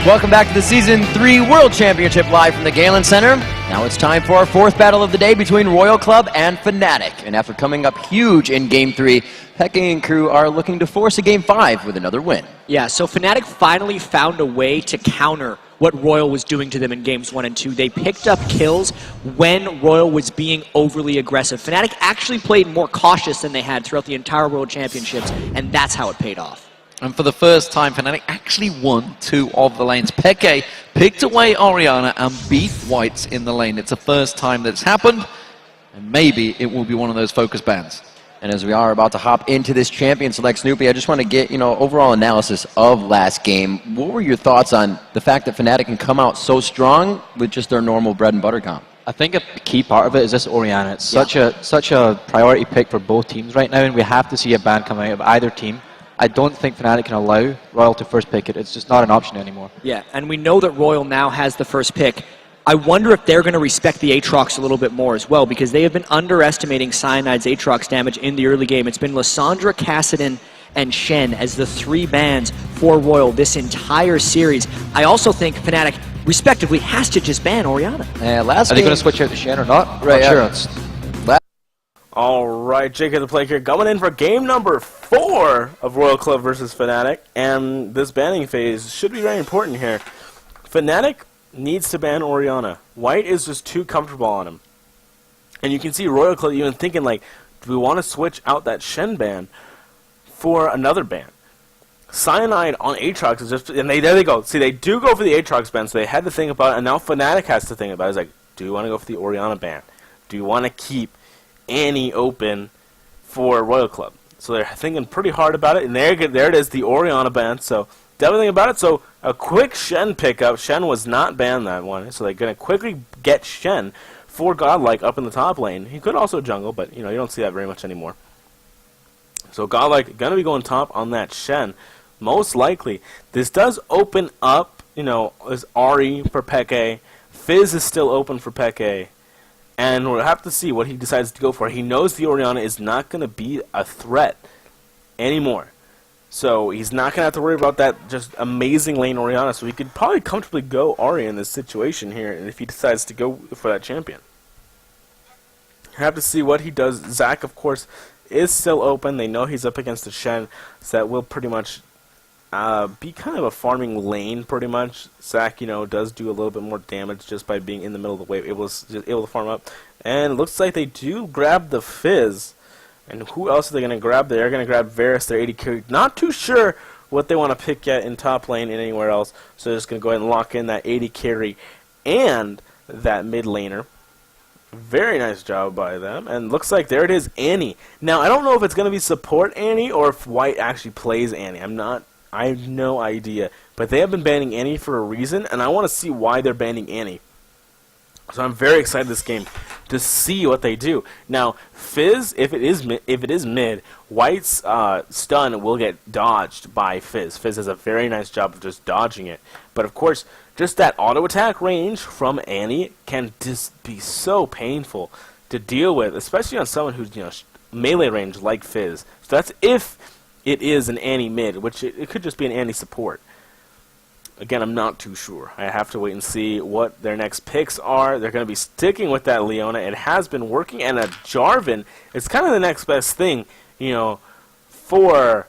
Welcome back to the Season 3 World Championship live from the Galen Center. Now it's time for our fourth battle of the day between RYL Club and Fnatic. And after coming up huge in Game 3, Peke and crew are looking to force a Game 5 with another win. Yeah, so Fnatic finally found a way to counter what RYL was doing to them in Games 1 and 2. They picked up kills when RYL was being overly aggressive. Fnatic actually played more cautious than they had throughout the entire World Championships, and that's how it paid off. And for the first time, Fnatic actually won 2 of the lanes. Peke picked away Orianna and beat Whites in the lane. It's the first time that's happened, and maybe it will be one of those focus bans. And as we are about to hop into this champion select, Snoopy, I just want to get, overall analysis of last game. What were your thoughts on the fact that Fnatic can come out so strong with just their normal bread and butter comp? I think a key part of it is this Orianna. It's such a priority pick for both teams right now, and we have to see a ban come out of either team. I don't think Fnatic can allow RYL to first pick it. It's just not an option anymore. Yeah, and we know that RYL now has the first pick. I wonder if they're going to respect the Aatrox a little bit more as well, because they have been underestimating Cyanide's Aatrox damage in the early game. It's been Lissandra, Kassadin, and Shen as the 3 bans for RYL this entire series. I also think Fnatic, respectively, has to just ban Orianna. Are they going to switch out to Shen or not? Right, Not sure. All right, JKdaPlague here, coming in for game number 4 of RYL Club versus Fnatic, and this banning phase should be very important here. Fnatic needs to ban Orianna. White is just too comfortable on him. And you can see RYL Club even thinking, like, do we want to switch out that Shen ban for another ban? Cyanide on Aatrox is just, and there they go. See, they do go for the Aatrox ban, so they had to think about it, and now Fnatic has to think about it. It's like, do you want to go for the Orianna ban? Do you want to keep Annie open for RYL Club? So they're thinking pretty hard about it, and there it is, the Orianna ban. So definitely think about it. So a quick Shen pickup. Shen was not banned that one, so they're going to quickly get Shen for Godlike up in the top lane. He could also jungle, but you don't see that very much anymore. So Godlike going to be going top on that Shen, most likely. This does open up, this Ahri for Peke. Fizz is still open for Peke. And we'll have to see what he decides to go for. He knows the Orianna is not going to be a threat anymore. So he's not going to have to worry about that just amazing lane Orianna. So he could probably comfortably go Ahri in this situation here, and if he decides to go for that champion. We'll have to see what he does. Zac, of course, is still open. They know he's up against the Shen, so that will pretty much be kind of a farming lane, pretty much. Zac, does do a little bit more damage just by being in the middle of the wave, able to farm up. And it looks like they do grab the Fizz. And who else are they going to grab? They're going to grab Varus, their 80 carry. Not too sure what they want to pick yet in top lane and anywhere else. So they're just going to go ahead and lock in that 80 carry and that mid laner. Very nice job by them. And looks like there it is, Annie. Now, I don't know if it's going to be support Annie or if White actually plays Annie. I have no idea. But they have been banning Annie for a reason, and I want to see why they're banning Annie. So I'm very excited this game to see what they do. Now, Fizz, if it is mid, White's stun will get dodged by Fizz. Fizz does a very nice job of just dodging it. But of course, just that auto attack range from Annie can just be so painful to deal with, especially on someone who's melee range like Fizz. So that's if it is an Annie mid, which it could just be an Annie support. Again, I'm not too sure. I have to wait and see what their next picks are. They're going to be sticking with that Leona. It has been working, and a Jarvan is kind of the next best thing, for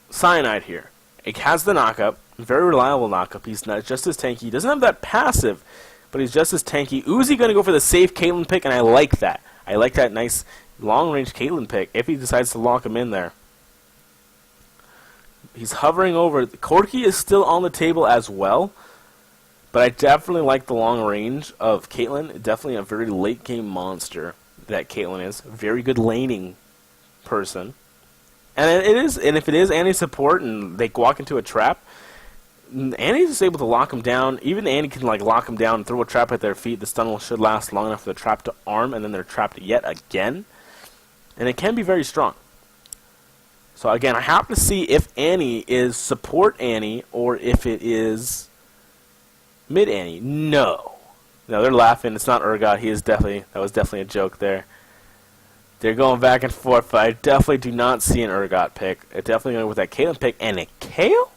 Cyanide here. It has the knockup, very reliable knockup. He's not just as tanky. He doesn't have that passive, but he's just as tanky. Uzi going to go for the safe Caitlyn pick, and I like that. I like that nice long-range Caitlyn pick if he decides to lock him in there. He's hovering over. Corki is still on the table as well, but I definitely like the long range of Caitlyn. Definitely a very late game monster that Caitlyn is. Very good laning person, and it is. And if it is Annie support and they walk into a trap, Annie's just able to lock him down. Even Annie can lock him down and throw a trap at their feet. The stun should last long enough for the trap to arm, and then they're trapped yet again, and it can be very strong. So again, I have to see if Annie is support Annie or if it is mid Annie. No, they're laughing. It's not Urgot. That was definitely a joke there. They're going back and forth, but I definitely do not see an Urgot pick. I definitely going with that Caitlyn pick and a Kayle.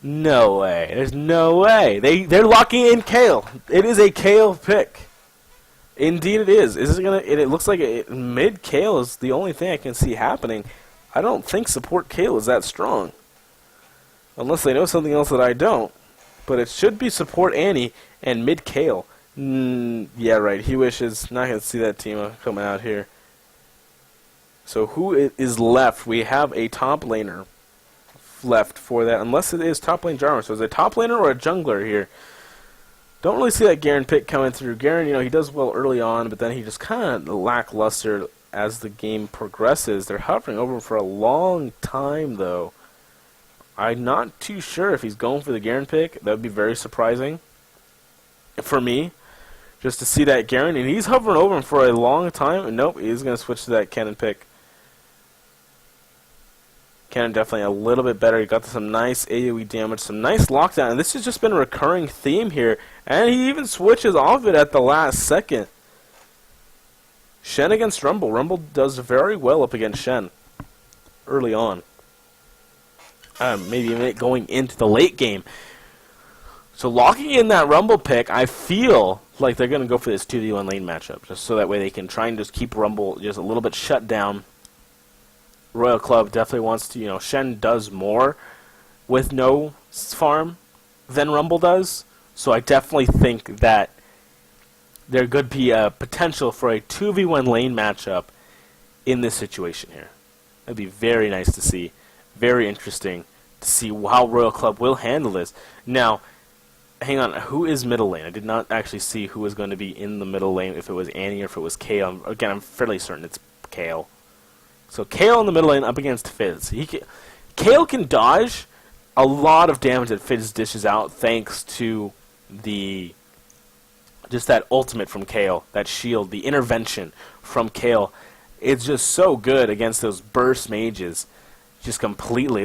No way. There's no way. They're locking in Kale. It is a Kale pick. Indeed it is. Is it gonna? It looks like mid Kale is the only thing I can see happening. I don't think support Kale is that strong. Unless they know something else that I don't. But it should be support Annie and mid Kale. Yeah, right. He wishes. Not going to see that team coming out here. So who is left? We have a top laner left for that. Unless it is top lane Jarmer. So is it a top laner or a jungler here? Don't really see that Garen pick coming through. Garen, he does well early on, but then he just kind of lackluster as the game progresses. They're hovering over him for a long time, though. I'm not too sure if he's going for the Garen pick. That would be very surprising for me, just to see that Garen. And he's hovering over him for a long time. And nope, he's going to switch to that Kennen pick. Kennen definitely a little bit better. He got some nice AoE damage, some nice lockdown. And this has just been a recurring theme here. And he even switches off it at the last second. Shen against Rumble. Rumble does very well up against Shen early on. Maybe going into the late game. So locking in that Rumble pick, I feel like they're going to go for this 2v1 lane matchup. Just so that way they can try and just keep Rumble just a little bit shut down. Royal Club definitely wants to, Shen does more with no farm than Rumble does. So I definitely think that there could be a potential for a 2v1 lane matchup in this situation here. That'd be very nice to see. Very interesting to see how Royal Club will handle this. Now, hang on, who is middle lane? I did not actually see who was going to be in the middle lane, if it was Annie or if it was Kale. Again, I'm fairly certain it's Kale. So Kale in the middle lane up against Fizz. Kale can dodge a lot of damage that Fizz dishes out thanks to just that ultimate from Kale, that shield, the intervention from Kale. It's just so good against those burst mages. Just completely,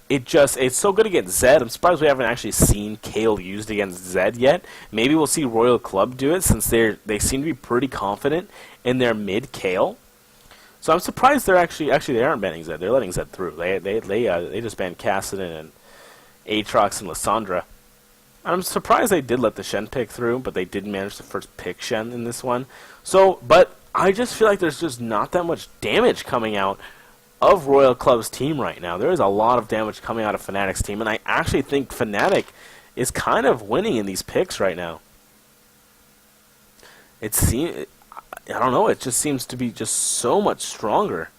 it's so good against Zed. I'm surprised we haven't actually seen Kale used against Zed yet. Maybe we'll see Royal Club do it since they seem to be pretty confident in their mid Kale. So I'm surprised they're actually they aren't banning Zed. They're letting Zed through. They just banned Kassadin and Aatrox and Lissandra. I'm surprised they did let the Shen pick through, but they did manage to first pick Shen in this one. But I just feel like there's just not that much damage coming out of Royal Club's team right now. There is a lot of damage coming out of Fnatic's team, and I actually think Fnatic is kind of winning in these picks right now. I don't know, it just seems to be just so much stronger.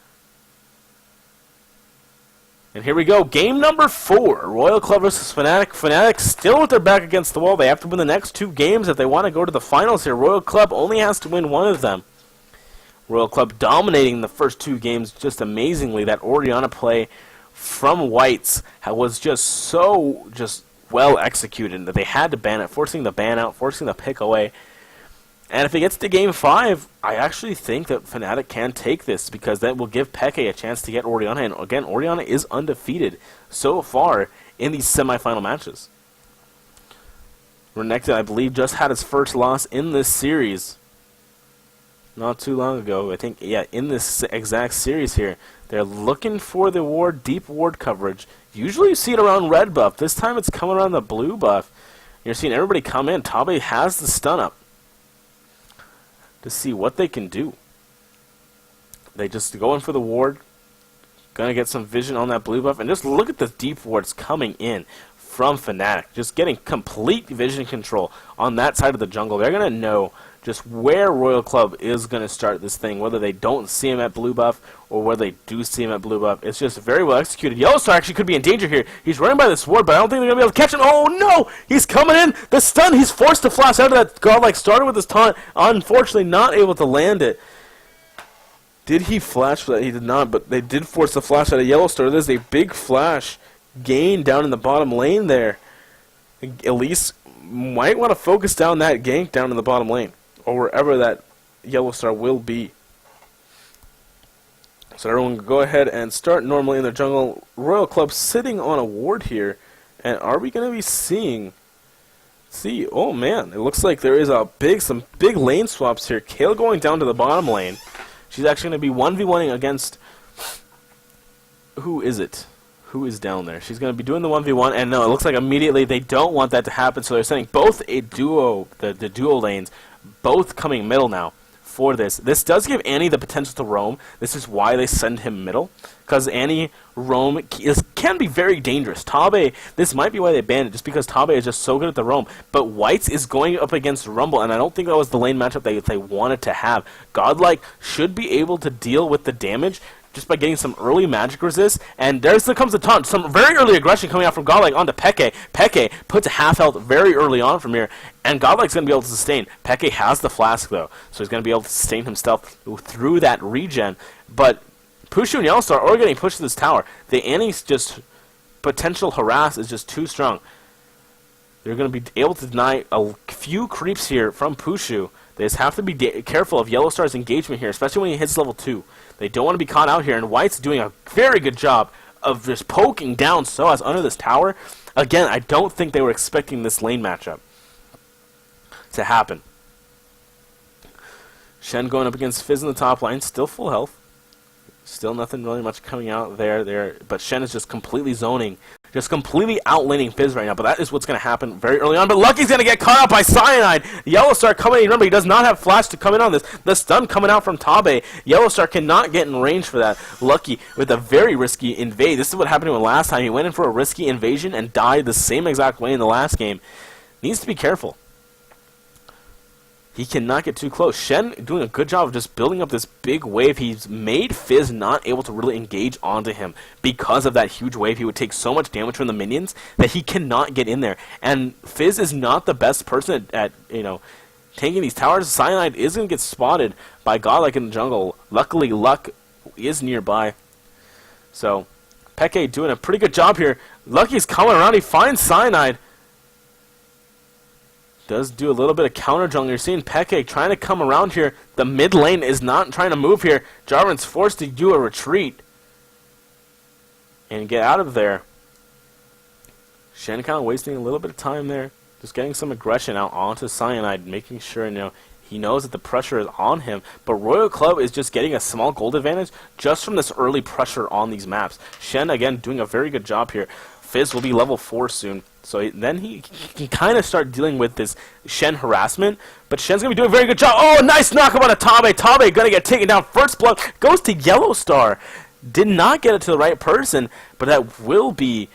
And here we go, game number 4, Royal Club versus Fnatic. Fnatic still with their back against the wall. They have to win the next 2 games if they want to go to the finals here. Royal Club only has to win one of them. Royal Club dominating the first 2 games just amazingly. That Orianna play from Whites was just well executed that they had to ban it, forcing the ban out, forcing the pick away. And if it gets to game 5, I actually think that Fnatic can take this because that will give Peke a chance to get Orianna. And again, Orianna is undefeated so far in these semifinal matches. Renekton, I believe, just had his first loss in this series not too long ago. I think, yeah, in this exact series here. They're looking for the ward, deep ward coverage. Usually you see it around red buff. This time it's coming around the blue buff. You're seeing everybody come in. Tabe has the stun up to see what they can do. They just go in for the ward. Gonna get some vision on that blue buff. And just look at the deep wards coming in from Fnatic. Just getting complete vision control on that side of the jungle. They're gonna know just where Royal Club is going to start this thing, whether they don't see him at blue buff or whether they do see him at blue buff. It's just very well executed. Yellowstar actually could be in danger here. He's running by this ward, but I don't think they're going to be able to catch him. Oh, no! He's coming in! The stun! He's forced to flash out of that godlike. Started with his taunt. Unfortunately, not able to land it. Did he flash for that? He did not, but they did force the flash out of Yellowstar. There's a big flash gain down in the bottom lane there. Elise might want to focus down that gank down in the bottom lane, or wherever that Yellowstar will be. So everyone can go ahead and start normally in their jungle. Royal Club sitting on a ward here. And are we going to be seeing... oh man, it looks like there is some big lane swaps here. Kale going down to the bottom lane. She's actually going to be 1v1ing against... Who is it? Who is down there? She's going to be doing the 1v1, and no, it looks like immediately they don't want that to happen, so they're sending both a duo, the duo lanes, both coming middle now for this. This does give Annie the potential to roam. This is why they send him middle, because Annie roam can be very dangerous. Tabe, this might be why they banned it, just because Tabe is just so good at the roam. But Whites is going up against Rumble, and I don't think that was the lane matchup they wanted to have. Godlike should be able to deal with the damage just by getting some early magic resist, and comes the taunt. Some very early aggression coming out from Godlike onto Peke. Peke puts a half health very early on from here, and Godlike's going to be able to sustain. Peke has the flask, though, so he's going to be able to sustain himself through that regen. But Pushu and Yellowstar are getting pushed to this tower. The Annie's just potential harass is just too strong. They're going to be able to deny a few creeps here from Pushu. They just have to be careful of Yellowstar's engagement here, especially when he hits level 2. They don't want to be caught out here, and White's doing a very good job of just poking down Soaz under this tower. Again, I don't think they were expecting this lane matchup to happen. Shen going up against Fizz in the top lane, still full health. Still nothing really much coming out there, but Shen is just completely zoning. Just completely outlaning Fizz right now, but that is what's going to happen very early on. But Lucky's going to get caught out by Cyanide. Yellowstar coming in. Remember, he does not have flash to come in on this. The stun coming out from Tabe. Yellowstar cannot get in range for that. Lucky with a very risky invade. This is what happened to him last time. He went in for a risky invasion and died the same exact way in the last game. Needs to be careful. He cannot get too close. Shen doing a good job of just building up this big wave. He's made Fizz not able to really engage onto him because of that huge wave. He would take so much damage from the minions that he cannot get in there. And Fizz is not the best person at taking these towers. Cyanide is going to get spotted by Godlike in the jungle. Luckily, Luck is nearby. So, Peke doing a pretty good job here. Lucky's coming around. He finds Cyanide. Does do a little bit of counter jungle. You're seeing Peke trying to come around here. The mid lane is not trying to move here. Jarvan's forced to do a retreat and get out of there. Shen kind of wasting a little bit of time there. Just getting some aggression out onto Cyanide, making sure he knows that the pressure is on him. But Royal Club is just getting a small gold advantage just from this early pressure on these maps. Shen, again, doing a very good job here. Fizz will be level 4 soon. So then he can kind of start dealing with this Shen harassment. But Shen's going to be doing a very good job. Oh, nice knockup on a Tabe. Tabe going to get taken down. First blood goes to Yellowstar. Did not get it to the right person, but that will be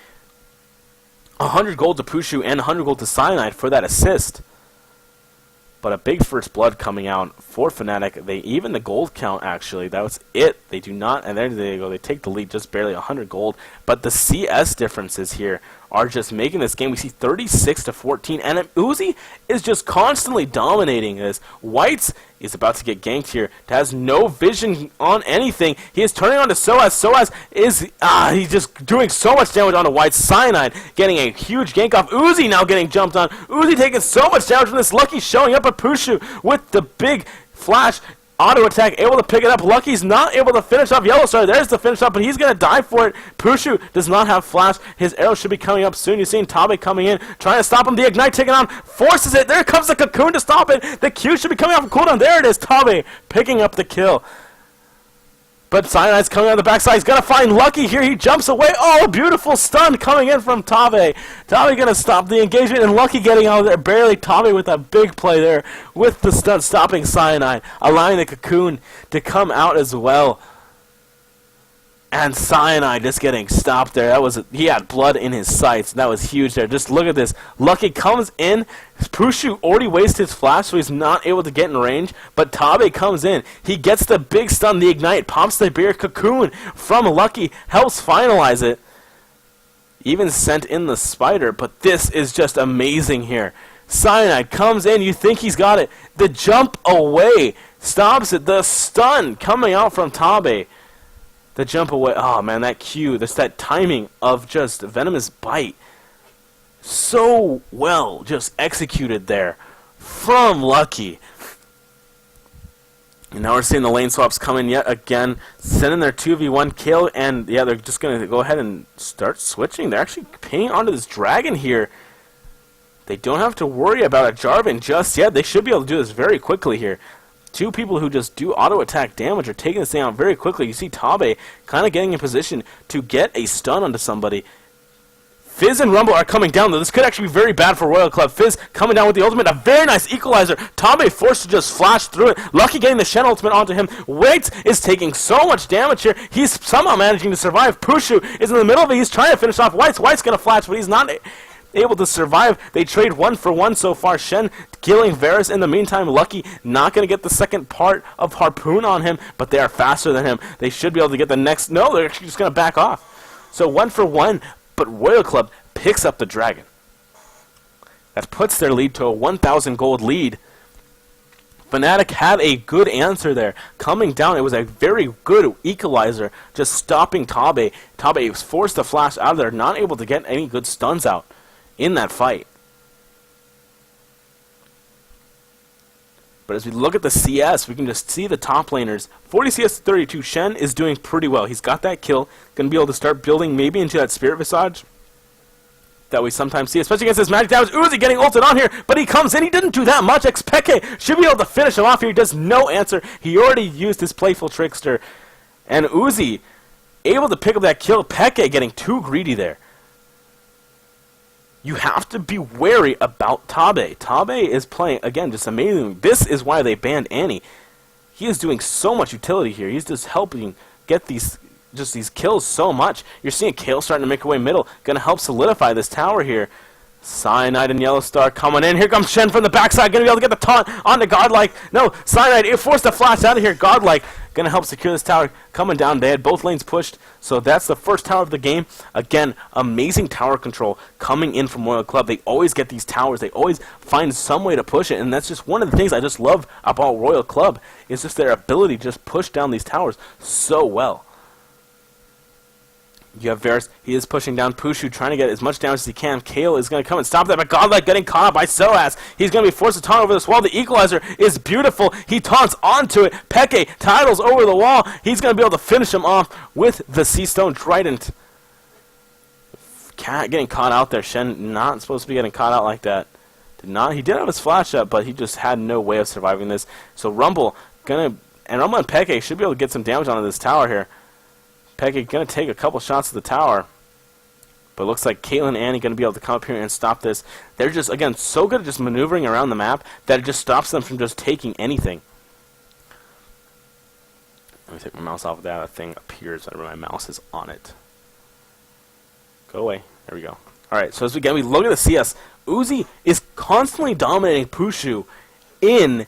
100 gold to Pushu and 100 gold to Cyanide for that assist. But a big first blood coming out for Fnatic. Even the gold count, actually, that was it. They do not, and there they go. They take the lead just barely 100 gold. But the CS differences here are just making this game. We see 36-14, and Uzi is just constantly dominating this. Whites is about to get ganked here. Has no vision on anything. He is turning on to Soaz. Soaz is he's just doing so much damage onto White's. Cyanide getting a huge gank off. Uzi now getting jumped on. Uzi taking so much damage from this. Lucky showing up at Pushu with the big flash. Auto attack, able to pick it up. Lucky's not able to finish off Yellowstar. There's the finish up, but he's going to die for it. Pushu does not have flash. His arrow should be coming up soon. You're seeing Tabe coming in, trying to stop him. The Ignite taking on, forces it. There comes the Cocoon to stop it. The Q should be coming off cooldown. There it is. Tabe picking up the kill. But Cyanide's coming on the backside. He's going to find Lucky here. He jumps away. Oh, beautiful stun coming in from Tabe. Tabe going to stop the engagement, and Lucky getting out of there. Barely Tabe with a big play there with the stun, stopping Cyanide, allowing the Cocoon to come out as well. And Cyanide just getting stopped there. He had blood in his sights. That was huge there. Just look at this. Lucky comes in. Pushu already wasted his flash, so he's not able to get in range. But Tabe comes in. He gets the big stun, the Ignite, pops the beer. Cocoon from Lucky helps finalize it. Even sent in the Spider, but this is just amazing here. Cyanide comes in. You think he's got it. The jump away stops it. The stun coming out from Tabe. The jump away. Oh, man, that Q. That timing of just Venomous Bite. So well just executed there from Lucky. And now we're seeing the lane swaps come in yet again. Sending their 2v1 kill. And, yeah, they're just going to go ahead and start switching. They're actually pinging onto this dragon here. They don't have to worry about a Jarvan just yet. They should be able to do this very quickly here. Two people who just do auto-attack damage are taking this thing out very quickly. You see Tabe kind of getting in position to get a stun onto somebody. Fizz and Rumble are coming down, though. This could actually be very bad for Royal Club. Fizz coming down with the ultimate. A very nice equalizer. Tabe forced to just flash through it. Lucky getting the Shen ultimate onto him. Waits is taking so much damage here. He's somehow managing to survive. Pushu is in the middle of it. He's trying to finish off White's. White's going to flash, but he's not able to survive. They trade 1-for-1 so far. Shen killing Varus in the meantime. Lucky not going to get the second part of Harpoon on him, but they are faster than him. They should be able to get the next. No, they're actually just going to back off. So 1-for-1. But Royal Club picks up the Dragon. That puts their lead to a 1,000 gold lead. Fnatic had a good answer there. Coming down, it was a very good equalizer, just stopping Tabe. Tabe was forced to flash out of there, not able to get any good stuns out in that fight. But as we look at the CS, we can just see the top laners. 40 CS to 32, Shen is doing pretty well. He's got that kill. Going to be able to start building maybe into that Spirit Visage that we sometimes see, especially against this Magic Damage. Uzi getting ulted on here, but he comes in. He didn't do that much. Xpeke should be able to finish him off here. He does no answer. He already used his Playful Trickster. And Uzi able to pick up that kill. Peke getting too greedy there. You have to be wary about Tabe. Tabe is playing, again, just amazing. This is why they banned Annie. He is doing so much utility here. He's just helping get these kills so much. You're seeing Kale starting to make her way middle. Going to help solidify this tower here. Cyanide and Yellow Star coming in. Here comes Shen from the backside. Going to be able to get the taunt onto Godlike. No, Cyanide forced to flash out of here. Godlike going to help secure this tower. Coming down. They had both lanes pushed. So that's the first tower of the game. Again, amazing tower control coming in from Royal Club. They always get these towers. They always find some way to push it. And that's just one of the things I just love about Royal Club is just their ability to just push down these towers so well. You have Varus. He is pushing down Pushu, trying to get as much damage as he can. Kale is going to come and stop that, but Godlike getting caught up by Soaz. He's going to be forced to taunt over this wall. The equalizer is beautiful. He taunts onto it. Peke titles over the wall. He's going to be able to finish him off with the Sea Stone Trident. Cat getting caught out there. Shen not supposed to be getting caught out like that. He did have his flash up, but he just had no way of surviving this. So Rumble and Peke should be able to get some damage onto this tower here. Peke going to take a couple shots at the tower. But it looks like Caitlyn and Annie going to be able to come up here and stop this. They're just, again, so good at just maneuvering around the map that it just stops them from just taking anything. Let me take my mouse off of that. That thing appears whenever my mouse is on it. Go away. There we go. Alright, so as we look at the CS, Uzi is constantly dominating Pushu in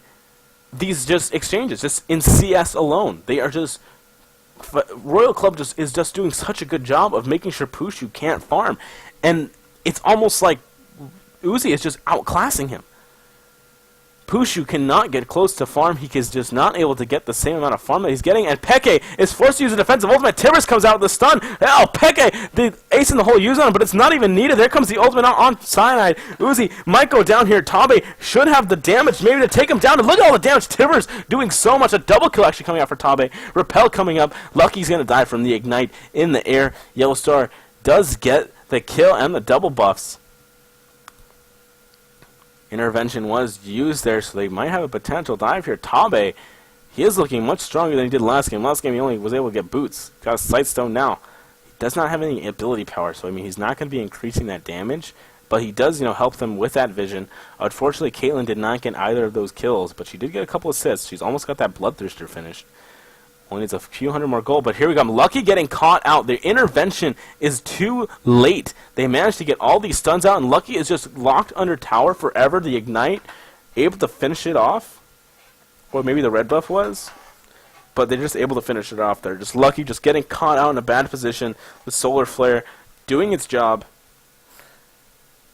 these just exchanges, just in CS alone. They are just... Royal Club is just doing such a good job of making sure Pushu can't farm. And it's almost like Uzi is just outclassing him. Pushu cannot get close to farm. He is just not able to get the same amount of farm that he's getting. And Peke is forced to use a defensive ultimate. Tibbers comes out with the stun. Oh, Peke, the ace in the hole use on him, but it's not even needed. There comes the ultimate out on Cyanide. Uzi might go down here. Tabe should have the damage maybe to take him down. And look at all the damage. Tibbers doing so much. A double kill actually coming out for Tabe. Repel coming up. Lucky's going to die from the Ignite in the air. Yellow Star does get the kill and the double buffs. Intervention was used there, so they might have a potential dive here. Tabe, he is looking much stronger than he did last game. Last game he only was able to get boots. Got a Sightstone now. He does not have any ability power, so I mean he's not going to be increasing that damage, but he does, help them with that vision. Unfortunately, Caitlyn did not get either of those kills, but she did get a couple assists. She's almost got that Bloodthirster finished. Only needs a few hundred more gold, but here we go. Lucky getting caught out. Their intervention is too late. They managed to get all these stuns out, and Lucky is just locked under tower forever. The Ignite, able to finish it off. Or maybe the red buff was. But they're just able to finish it off there. Just Lucky just getting caught out in a bad position. The Solar Flare doing its job.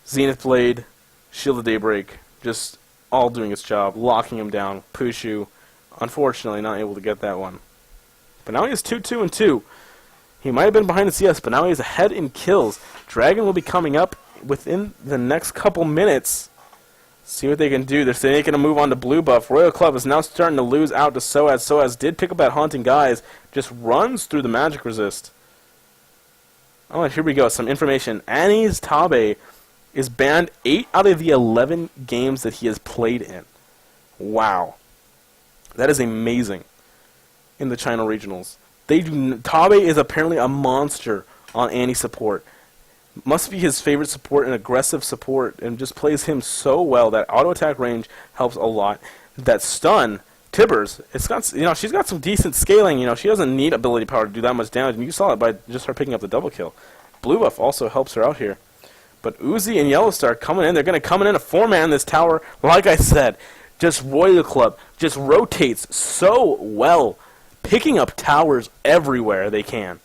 Zenith Blade, Shield of Daybreak, just all doing its job. Locking him down. Pushu, unfortunately, not able to get that one. But now he is 2-2-2. He might have been behind the CS, but now he's ahead in kills. Dragon will be coming up within the next couple minutes. See what they can do. They're saying they're going to move on to blue buff. Royal Club is now starting to lose out to Soaz. Soaz did pick up that Haunting Guise. Just runs through the magic resist. Oh, and here we go. Some information. Annie's Tabe is banned 8 out of the 11 games that he has played in. Wow. That is amazing in the China regionals. Tabe is apparently a monster on anti-support. Must be his favorite support and aggressive support, and just plays him so well. That auto attack range helps a lot. That stun, Tibbers, she's got some decent scaling. She doesn't need ability power to do that much damage, and you saw it by just her picking up the double kill. Blue buff also helps her out here. But Uzi and Yellowstar coming in. They're going to come in a 4-man this tower. Like I said, just Royal Club just rotates so well, picking up towers everywhere they can.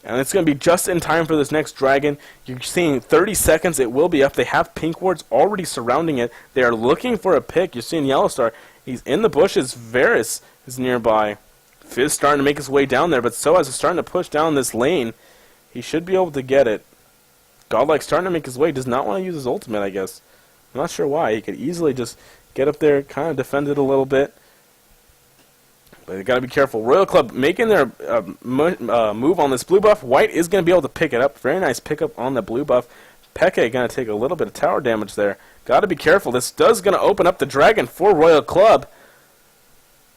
And it's going to be just in time for this next dragon. You're seeing 30 seconds. It will be up. They have pink wards already surrounding it. They are looking for a pick. You're seeing Yellowstar. He's in the bushes. Varus is nearby. Fizz starting to make his way down there, but Soaz is starting to push down this lane. He should be able to get it. Godlike starting to make his way. Does not want to use his ultimate, I guess. I'm not sure why. He could easily just get up there, kind of defend it a little bit. But you got to be careful. Royal Club making their move on this blue buff. White is going to be able to pick it up. Very nice pickup on the blue buff. Peke going to take a little bit of tower damage there. Got to be careful. This does going to open up the dragon for Royal Club.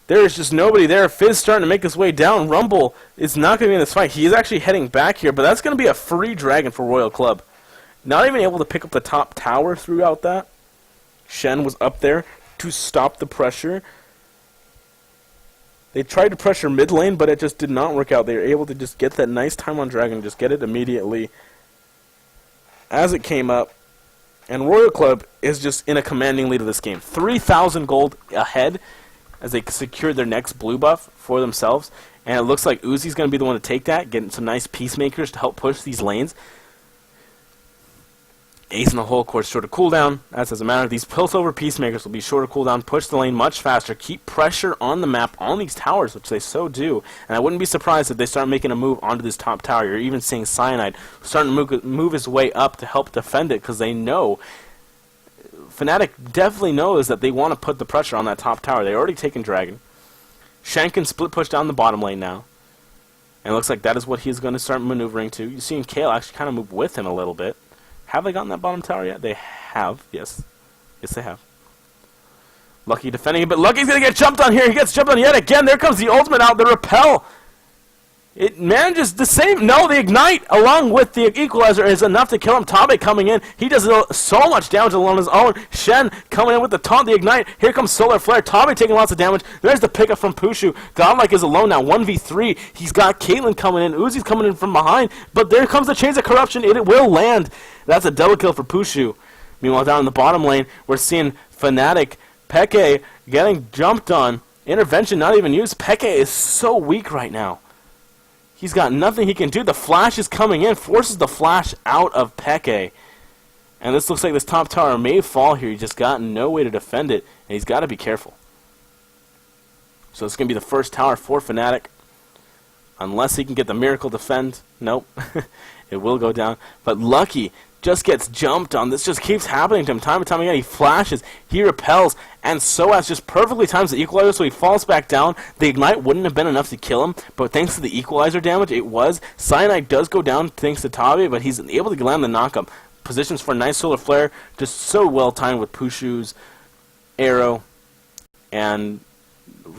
There is just nobody there. Fizz starting to make his way down. Rumble is not going to be in this fight. He is actually heading back here, but that's going to be a free dragon for Royal Club. Not even able to pick up the top tower throughout that. Shen was up there to stop the pressure. They tried to pressure mid lane, but it just did not work out. They were able to just get that nice time on Dragon, just get it immediately as it came up. And Royal Club is just in a commanding lead of this game. 3,000 gold ahead as they secure their next blue buff for themselves. And it looks like Uzi's going to be the one to take that, getting some nice peacemakers to help push these lanes. Ace in the hole, of course, shorter cooldown. That doesn't matter. These Piltover Peacemakers will be shorter cooldown, push the lane much faster, keep pressure on the map on these towers, which they so do. And I wouldn't be surprised if they start making a move onto this top tower. You're even seeing Cyanide starting to move his way up to help defend it, because they know, Fnatic definitely knows that they want to put the pressure on that top tower. They're already taken Dragon. Shank can split push down the bottom lane now. And it looks like that is what he's going to start maneuvering to. You're seeing Kale actually kind of move with him a little bit. Have they gotten that bottom tower yet? They have, yes. Yes, they have. Lucky defending it, but Lucky's going to get jumped on here. He gets jumped on yet again. There comes the ultimate out, the repel. It manages the same. No, the ignite along with the equalizer is enough to kill him. Tabe coming in. He does so much damage on his own. Shen coming in with the taunt, the ignite. Here comes Solar Flare. Tabe taking lots of damage. There's the pickup from Pushu. Godlike is alone now. 1v3. He's got Caitlyn coming in. Uzi's coming in from behind. But there comes the Chains of Corruption. It will land. That's a double kill for Pushu. Meanwhile, down in the bottom lane, we're seeing Fnatic, Peke getting jumped on. Intervention not even used. Peke is so weak right now. He's got nothing he can do. The flash is coming in, forces the flash out of Peke. And this looks like this top tower may fall here. He's just got no way to defend it, and he's got to be careful. So it's going to be the first tower for Fnatic. Unless he can get the miracle defend. Nope. It will go down. But Lucky just gets jumped on. This just keeps happening to him time and time again. He flashes, he repels, and Soaz just perfectly times the equalizer, so he falls back down. The ignite wouldn't have been enough to kill him, but thanks to the equalizer damage, it was. Cyanide does go down thanks to Tabe, but he's able to land the knockup. Positions for a nice solar flare, just so well timed with Pushu's arrow, and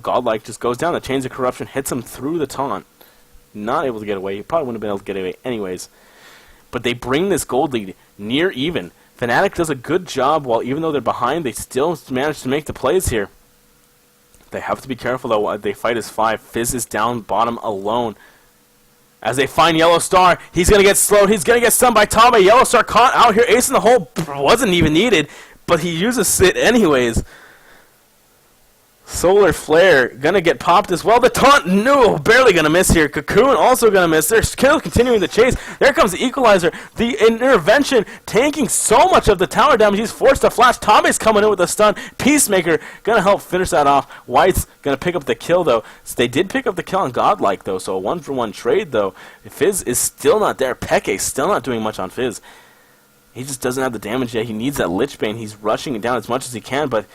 Godlike just goes down. The Chains of Corruption hits him through the taunt. Not able to get away. He probably wouldn't have been able to get away anyways. But they bring this gold lead near even. Fnatic does a good job, while even though they're behind, they still manage to make the plays here. They have to be careful, though. They fight as 5. Fizz is down bottom alone. As they find Yellow Star, he's going to get slowed. He's going to get stunned by Tabe. Yellow Star caught out here. Ace in the hole wasn't even needed, but he uses it anyways. Solar Flare gonna get popped as well. The taunt, no, barely gonna miss here. Cocoon also gonna miss. They're still continuing the chase. There comes the equalizer. The intervention tanking so much of the tower damage. He's forced to flash. Tabe's coming in with a stun. Peacemaker gonna help finish that off. White's gonna pick up the kill though. So they did pick up the kill on Godlike though. So a 1-for-1 trade though. Fizz is still not there. Peke still not doing much on Fizz. He just doesn't have the damage yet. He needs that Lich Bane. He's rushing it down as much as he can, but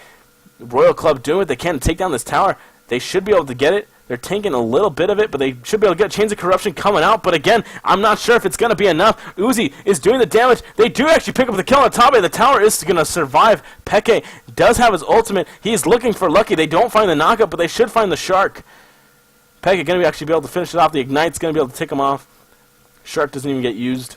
Royal Club doing what they can to take down this tower. They should be able to get it. They're tanking a little bit of it, but they should be able to get Chains of Corruption coming out. But again, I'm not sure if it's going to be enough. Uzi is doing the damage. They do actually pick up the kill on Tabe. The tower is going to survive. Peke does have his ultimate. He's looking for Lucky. They don't find the knockup, but they should find the Shark. Peke going to actually be able to finish it off. The Ignite's going to be able to tick him off. Shark doesn't even get used.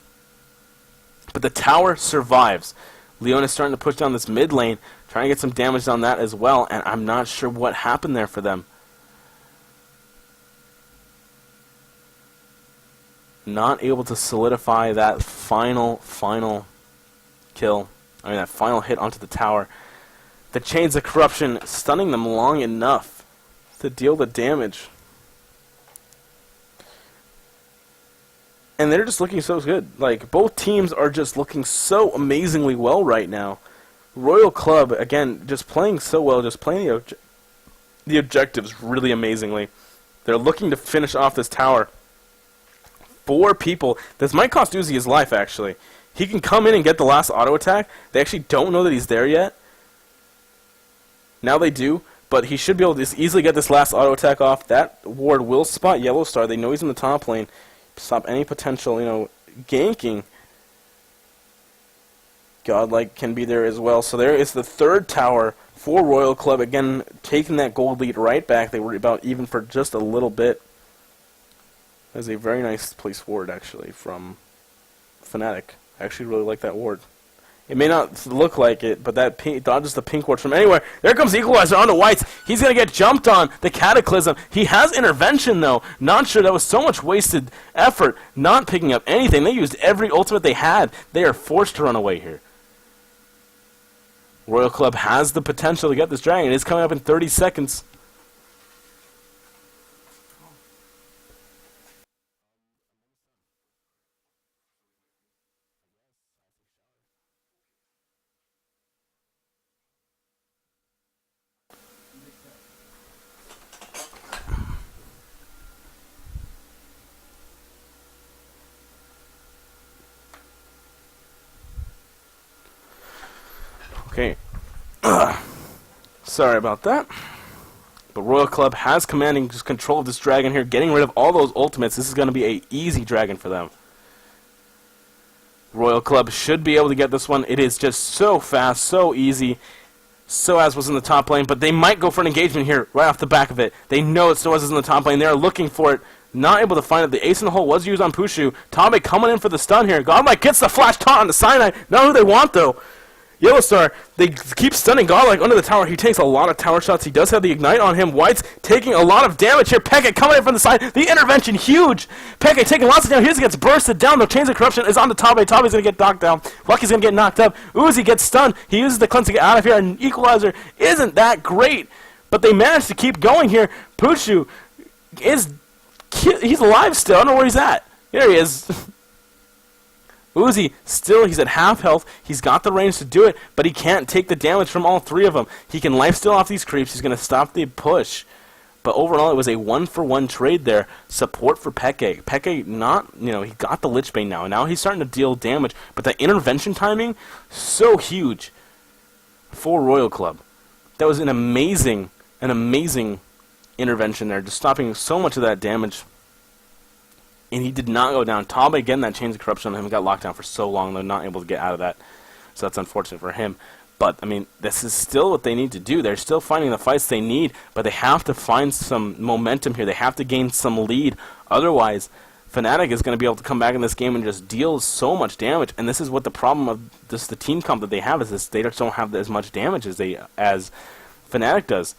But the tower survives. Leon is starting to push down this mid lane, trying to get some damage on that as well, and I'm not sure what happened there for them. Not able to solidify that final kill. I mean, that final hit onto the tower. The Chains of Corruption stunning them long enough to deal the damage. And they're just looking so good. Like, both teams are just looking so amazingly well right now. Royal Club, again, just playing so well, just playing the objectives really amazingly. They're looking to finish off this tower. 4 people. This might cost Uzi his life, actually. He can come in and get the last auto attack. They actually don't know that he's there yet. Now they do, but he should be able to just easily get this last auto attack off. That ward will spot Yellow Star. They know he's in the top lane. Stop any potential, ganking. Godlike can be there as well. So there is the 3rd tower for Royal Club. Again, taking that gold lead right back. They were about even for just a little bit. That's a very nice place ward, actually, from Fnatic. I actually really like that ward. It may not look like it, but that dodges the pink ward from anywhere. There comes the Equalizer onto Whites. He's going to get jumped on. The Cataclysm. He has intervention, though. Not sure. That was so much wasted effort. Not picking up anything. They used every ultimate they had. They are forced to run away here. Royal Club has the potential to get this dragon. It is coming up in 30 seconds. Okay. Sorry about that. But Royal Club has commanding control of this dragon here, getting rid of all those ultimates. This is going to be an easy dragon for them. Royal Club should be able to get this one. It is just so fast, so easy. Soaz was in the top lane, but they might go for an engagement here right off the back of it. They know that Soaz is in the top lane. They are looking for it. Not able to find it. The ace in the hole was used on Pushu. Tabe coming in for the stun here. Godlike gets the flash taunt on the Cyanide. Not who they want, though. Yellow Star, they keep stunning Godlike under the tower. He takes a lot of tower shots. He does have the Ignite on him. White's taking a lot of damage here. Peke coming in from the side. The intervention, huge. Peke taking lots of damage. He gets bursted down. The Chains of Corruption is on the Tabe. Tabe's going to get knocked down. Lucky's going to get knocked up. Uzi gets stunned. He uses the cleanse to get out of here. And Equalizer isn't that great. But they managed to keep going here. Pushu he's alive still. I don't know where he's at. There he is. Uzi, still, he's at half health. He's got the range to do it, but he can't take the damage from all 3 of them. He can lifesteal off these creeps. He's going to stop the push. But overall, it was a 1-for-1 trade there. Support for Peke. Peke he got the Lich Bane now. Now he's starting to deal damage. But the intervention timing, so huge for Royal Club. That was an amazing intervention there. Just stopping so much of that damage. And he did not go down. Tabe, again, that Chains of Corruption on him, got locked down for so long, they're not able to get out of that. So that's unfortunate for him. But, I mean, this is still what they need to do. They're still finding the fights they need, but they have to find some momentum here. They have to gain some lead. Otherwise, Fnatic is going to be able to come back in this game and just deal so much damage. And this is what the problem of the team comp that they have is this. They just don't have as much damage as Fnatic does.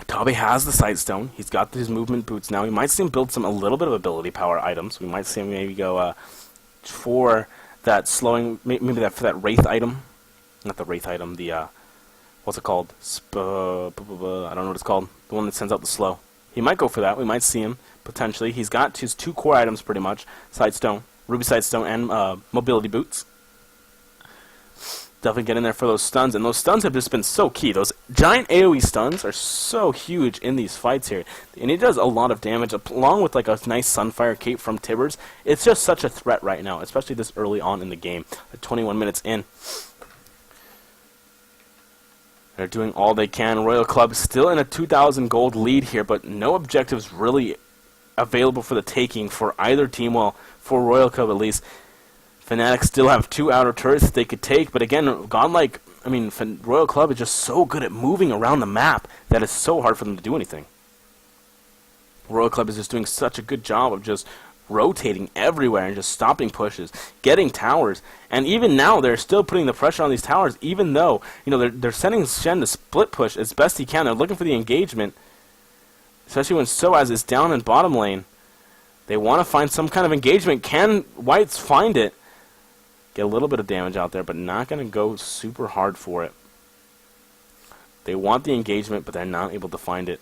Tabe has the Sightstone. He's got his movement boots now. We might see him build a little bit of ability power items. We might see him maybe go for that slowing, maybe for that Wraith item. Not the Wraith item, the, what's it called? I don't know what it's called. The one that sends out the slow. He might go for that. We might see him, potentially. He's got his 2 core items, pretty much. Sightstone, Ruby Sightstone, and mobility boots. Definitely get in there for those stuns, and those stuns have just been so key. Those giant AoE stuns are so huge in these fights here, and it does a lot of damage, along with like a nice Sunfire cape from Tibbers. It's just such a threat right now, especially this early on in the game, 21 minutes in. They're doing all they can. Royal Club still in a 2,000 gold lead here, but no objectives really available for the taking for either team. Well, for Royal Club at least. Fnatic still have 2 outer turrets that they could take, but again, Godlike, I mean, Royal Club is just so good at moving around the map that it's so hard for them to do anything. Royal Club is just doing such a good job of just rotating everywhere and just stopping pushes, getting towers, and even now they're still putting the pressure on these towers, even though, you know, they're sending Shen to split push as best he can. They're looking for the engagement, especially when Soaz is down in bottom lane. They want to find some kind of engagement. Can Whites find it? Get a little bit of damage out there, but not going to go super hard for it. They want the engagement, but they're not able to find it.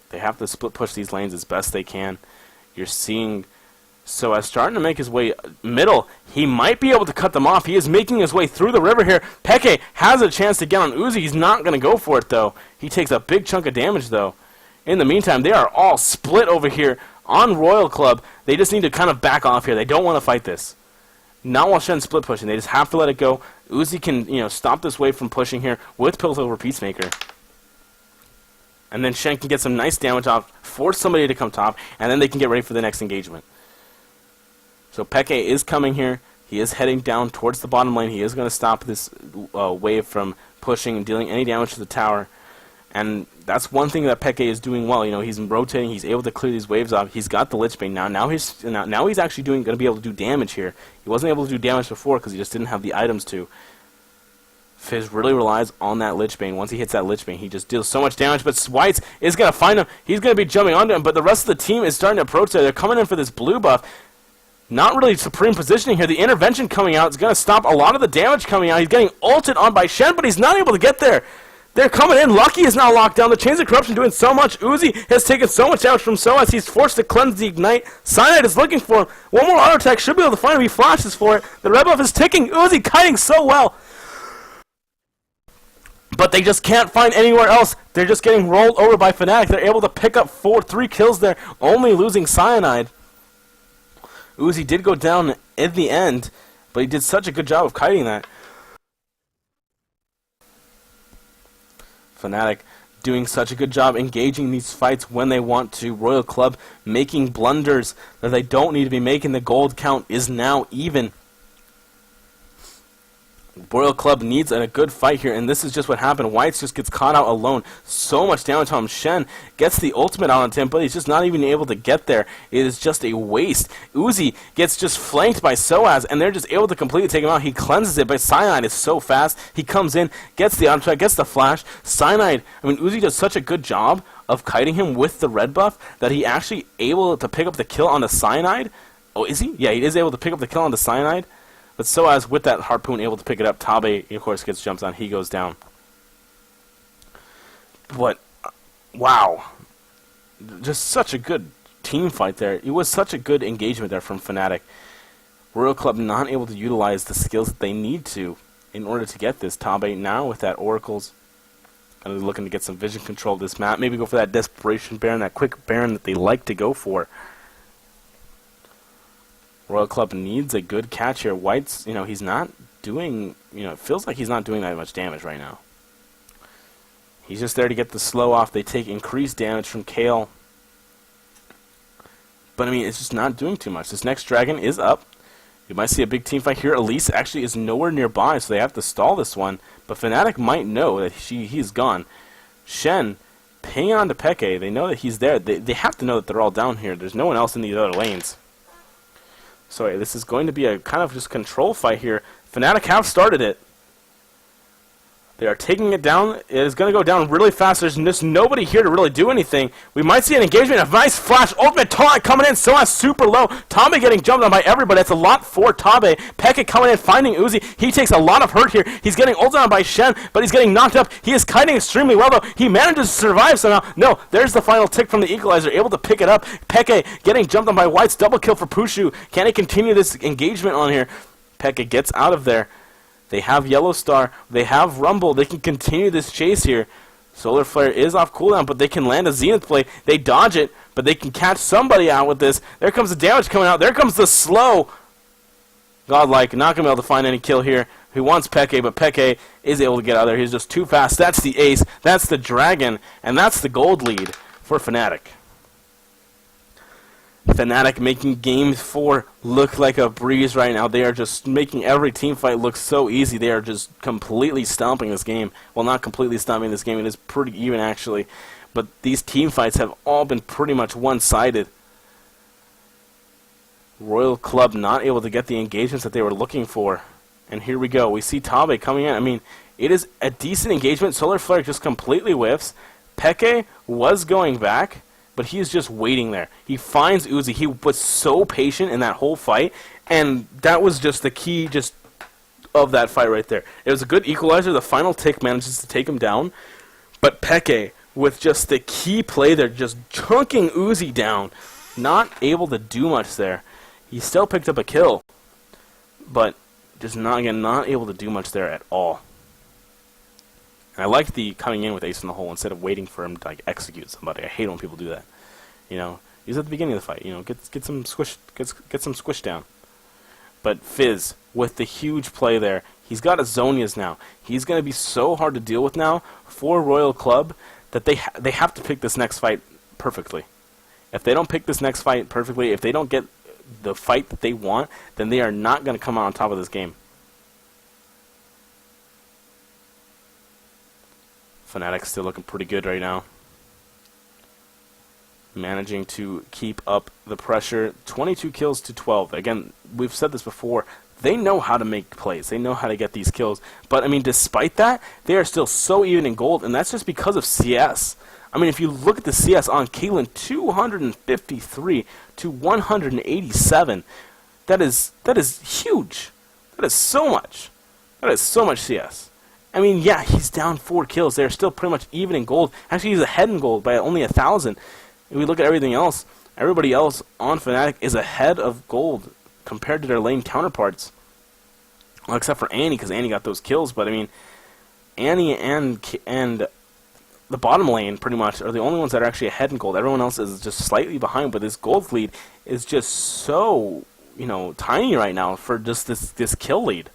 They have to split push these lanes as best they can. You're seeing Soaz starting to make his way middle. He might be able to cut them off. He is making his way through the river here. Peke has a chance to get on Uzi. He's not going to go for it, though. He takes a big chunk of damage, though. In the meantime, they are all split over here on Royal Club. They just need to kind of back off here. They don't want to fight this. Not while Shen's split pushing. They just have to let it go. Uzi can, you know, stop this wave from pushing here with Piltover Peacemaker. And then Shen can get some nice damage off, force somebody to come top, and then they can get ready for the next engagement. So Peke is coming here. He is heading down towards the bottom lane. He is going to stop this wave from pushing and dealing any damage to the tower. And that's one thing that Peke is doing well. You know, he's rotating. He's able to clear these waves off. He's got the Lich Bane now. Now he's actually going to be able to do damage here. He wasn't able to do damage before because he just didn't have the items to. Fizz really relies on that Lich Bane. Once he hits that Lich Bane, he just deals so much damage. But Swites is going to find him. He's going to be jumping onto him. But the rest of the team is starting to approach there. They're coming in for this blue buff. Not really supreme positioning here. The intervention coming out is going to stop a lot of the damage coming out. He's getting ulted on by Shen, but he's not able to get there. They're coming in. Lucky is now locked down. The Chains of Corruption doing so much. Uzi has taken so much damage from Soaz. He's forced to cleanse the Ignite. Cyanide is looking for him. One more auto attack. Should be able to find him. He flashes for it. The red buff is ticking. Uzi kiting so well. But they just can't find anywhere else. They're just getting rolled over by Fnatic. They're able to pick up 3 kills there, only losing Cyanide. Uzi did go down in the end, but he did such a good job of kiting that. Fnatic doing such a good job engaging these fights when they want to. Royal Club making blunders that they don't need to be making. The gold count is now even. Royal Club needs a good fight here, and this is just what happened. Whites just gets caught out alone. So much damage on him. Shen gets the ultimate out on him, but he's just not even able to get there. It is just a waste. Uzi gets just flanked by Soaz, and they're just able to completely take him out. He cleanses it, but Cyanide is so fast. He comes in, gets the auto attack, gets the flash. Cyanide, I mean, Uzi does such a good job of kiting him with the red buff that he actually able to pick up the kill on the Cyanide. Oh, is he? Yeah, he is able to pick up the kill on the Cyanide. But Soaz, with that harpoon, able to pick it up. Tabe, of course, gets jumped on. He goes down. But, wow. Just such a good team fight there. It was such a good engagement there from Fnatic. Royal Club not able to utilize the skills that they need to in order to get this. Tabe now with that Oracles. Kind of looking to get some vision control of this map. Maybe go for that Desperation Baron, that quick Baron that they like to go for. Royal Club needs a good catch here. White's, you know, he's not doing, you know, it feels like he's not doing that much damage right now. He's just there to get the slow off. They take increased damage from Kale. But, I mean, it's just not doing too much. This next dragon is up. You might see a big team fight here. Elise actually is nowhere nearby, so they have to stall this one. But Fnatic might know that he's gone. Shen, ping on to Peke. They know that he's there. They have to know that they're all down here. There's no one else in these other lanes. So this is going to be a kind of just control fight here. Fnatic have started it. They are taking it down. It is going to go down really fast. There's just nobody here to really do anything. We might see an engagement. A nice flash. Ultimate taunt coming in. Soaz super low. Tabe getting jumped on by everybody. That's a lot for Tabe. Peke coming in, finding Uzi. He takes a lot of hurt here. He's getting ulted on by Shen, but he's getting knocked up. He is kiting extremely well, though. He manages to survive somehow. No, there's the final tick from the Equalizer. Able to pick it up. Peke getting jumped on by Whites. Double kill for Pushu. Can he continue this engagement on here? Peke gets out of there. They have Yellow Star. They have Rumble. They can continue this chase here. Solar Flare is off cooldown, but they can land a Zenith play. They dodge it, but they can catch somebody out with this. There comes the damage coming out. There comes the slow. Godlike, not going to be able to find any kill here. He wants Peke, but Peke is able to get out of there. He's just too fast. That's the ace. That's the dragon. And that's the gold lead for Fnatic. Fnatic making Game 4 look like a breeze right now. They are just making every team fight look so easy. They are just completely stomping this game. Well, not completely stomping this game. It is pretty even, actually. But these team fights have all been pretty much one-sided. Royal Club not able to get the engagements that they were looking for. And here we go. We see Tabe coming in. I mean, it is a decent engagement. Solar Flare just completely whiffs. Peke was going back, but he's just waiting there. He finds Uzi. He was so patient in that whole fight, and that was just the key just of that fight right there. It was a good equalizer. The final tick manages to take him down, but Peke, with just the key play there, just chunking Uzi down, not able to do much there. He still picked up a kill, but just not able to do much there at all. And I like the coming in with ace in the hole instead of waiting for him to like execute somebody. I hate when people do that. You know, he's at the beginning of the fight. You know, get some squish down. But Fizz with the huge play there. He's got Azonias now. He's going to be so hard to deal with now for Royal Club that they have to pick this next fight perfectly. If they don't pick this next fight perfectly, if they don't get the fight that they want, then they are not going to come out on top of this game. Fnatic still looking pretty good right now. Managing to keep up the pressure. 22 kills to 12. Again, we've said this before. They know how to make plays. They know how to get these kills. But, I mean, despite that, they are still so even in gold, and that's just because of CS. I mean, if you look at the CS on Caitlyn, 253 to 187. That is huge. That is so much. That is so much CS. I mean, yeah, he's down 4 kills. They're still pretty much even in gold. Actually, he's ahead in gold by only 1,000. If we look at everything else, everybody else on Fnatic is ahead of gold compared to their lane counterparts. Well, except for Annie, because Annie got those kills. But, I mean, Annie and the bottom lane, pretty much, are the only ones that are actually ahead in gold. Everyone else is just slightly behind, but this gold lead is just so, you know, tiny right now for just this kill lead.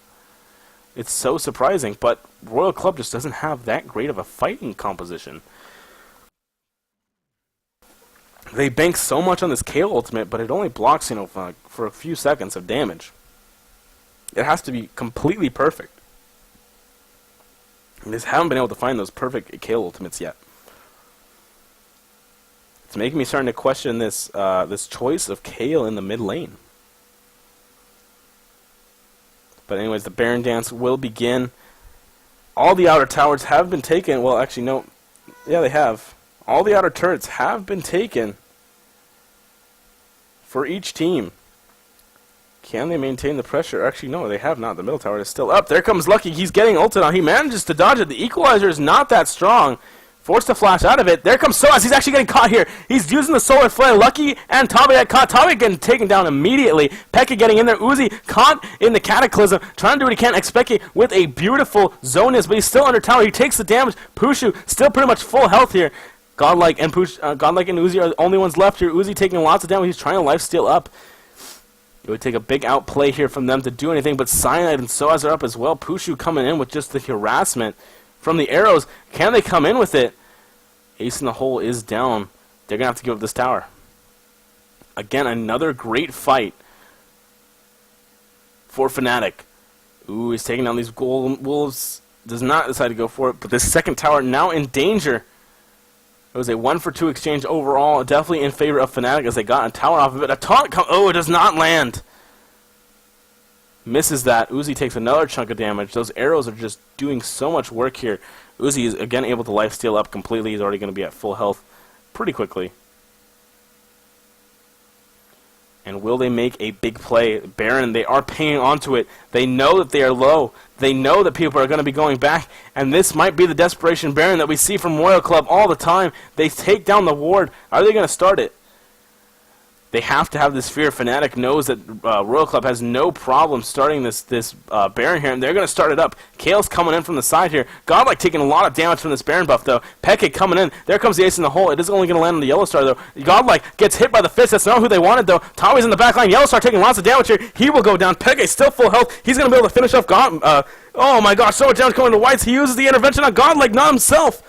It's so surprising, but Royal Club just doesn't have that great of a fighting composition. They bank so much on this KO ultimate, but it only blocks, you know, for a few seconds of damage. It has to be completely perfect. They just haven't been able to find those perfect KO ultimates yet. It's making me starting to question this choice of Kayle in the mid lane. But anyways, the Baron Dance will begin. All the outer towers have been taken. Well, actually, no. Yeah, they have. All the outer turrets have been taken for each team. Can they maintain the pressure? Actually, no, they have not. The middle tower is still up. There comes Lucky. He's getting ulted on. He manages to dodge it. The equalizer is not that strong. Forced to flash out of it. There comes Soaz. He's actually getting caught here. He's using the solar flare. Lucky and Tabe get caught. Tabe getting taken down immediately. Pekka getting in there. Uzi caught in the Cataclysm. Trying to do what he can. Expecting with a beautiful Zonias, but he's still under tower. He takes the damage. Pushu still pretty much full health here. Godlike and Godlike and Uzi are the only ones left here. Uzi taking lots of damage. He's trying to lifesteal up. It would take a big outplay here from them to do anything, but Cyanide and Soaz are up as well. Pushu coming in with just the harassment from the arrows. Can they come in with it? Ace in the hole is down. They're going to have to give up this tower. Again, another great fight for Fnatic. Ooh, he's taking down these Golden Wolves. Does not decide to go for it, but this second tower now in danger. It was a 1-for-2 exchange overall, definitely in favor of Fnatic as they got a tower off of it. A taunt oh, it does not land. Misses that. Uzi takes another chunk of damage. Those arrows are just doing so much work here. Uzi is again able to lifesteal up completely. He's already going to be at full health pretty quickly. And will they make a big play? Baron, they are paying onto it. They know that they are low. They know that people are going to be going back. And this might be the desperation Baron that we see from Royal Club all the time. They take down the ward. Are they going to start it? They have to have this fear. Fnatic knows that Royal Club has no problem starting this Baron here, and they're going to start it up. Kale's coming in from the side here. Godlike taking a lot of damage from this Baron buff, though. Peke coming in. There comes the ace in the hole. It is only going to land on the Yellow Star, though. Godlike gets hit by the fist. That's not who they wanted, though. Tommy's in the back line. Yellow Star taking lots of damage here. He will go down. Peke still full health. He's going to be able to finish off oh my gosh, so much damage coming to Whites. He uses the intervention on Godlike, not himself.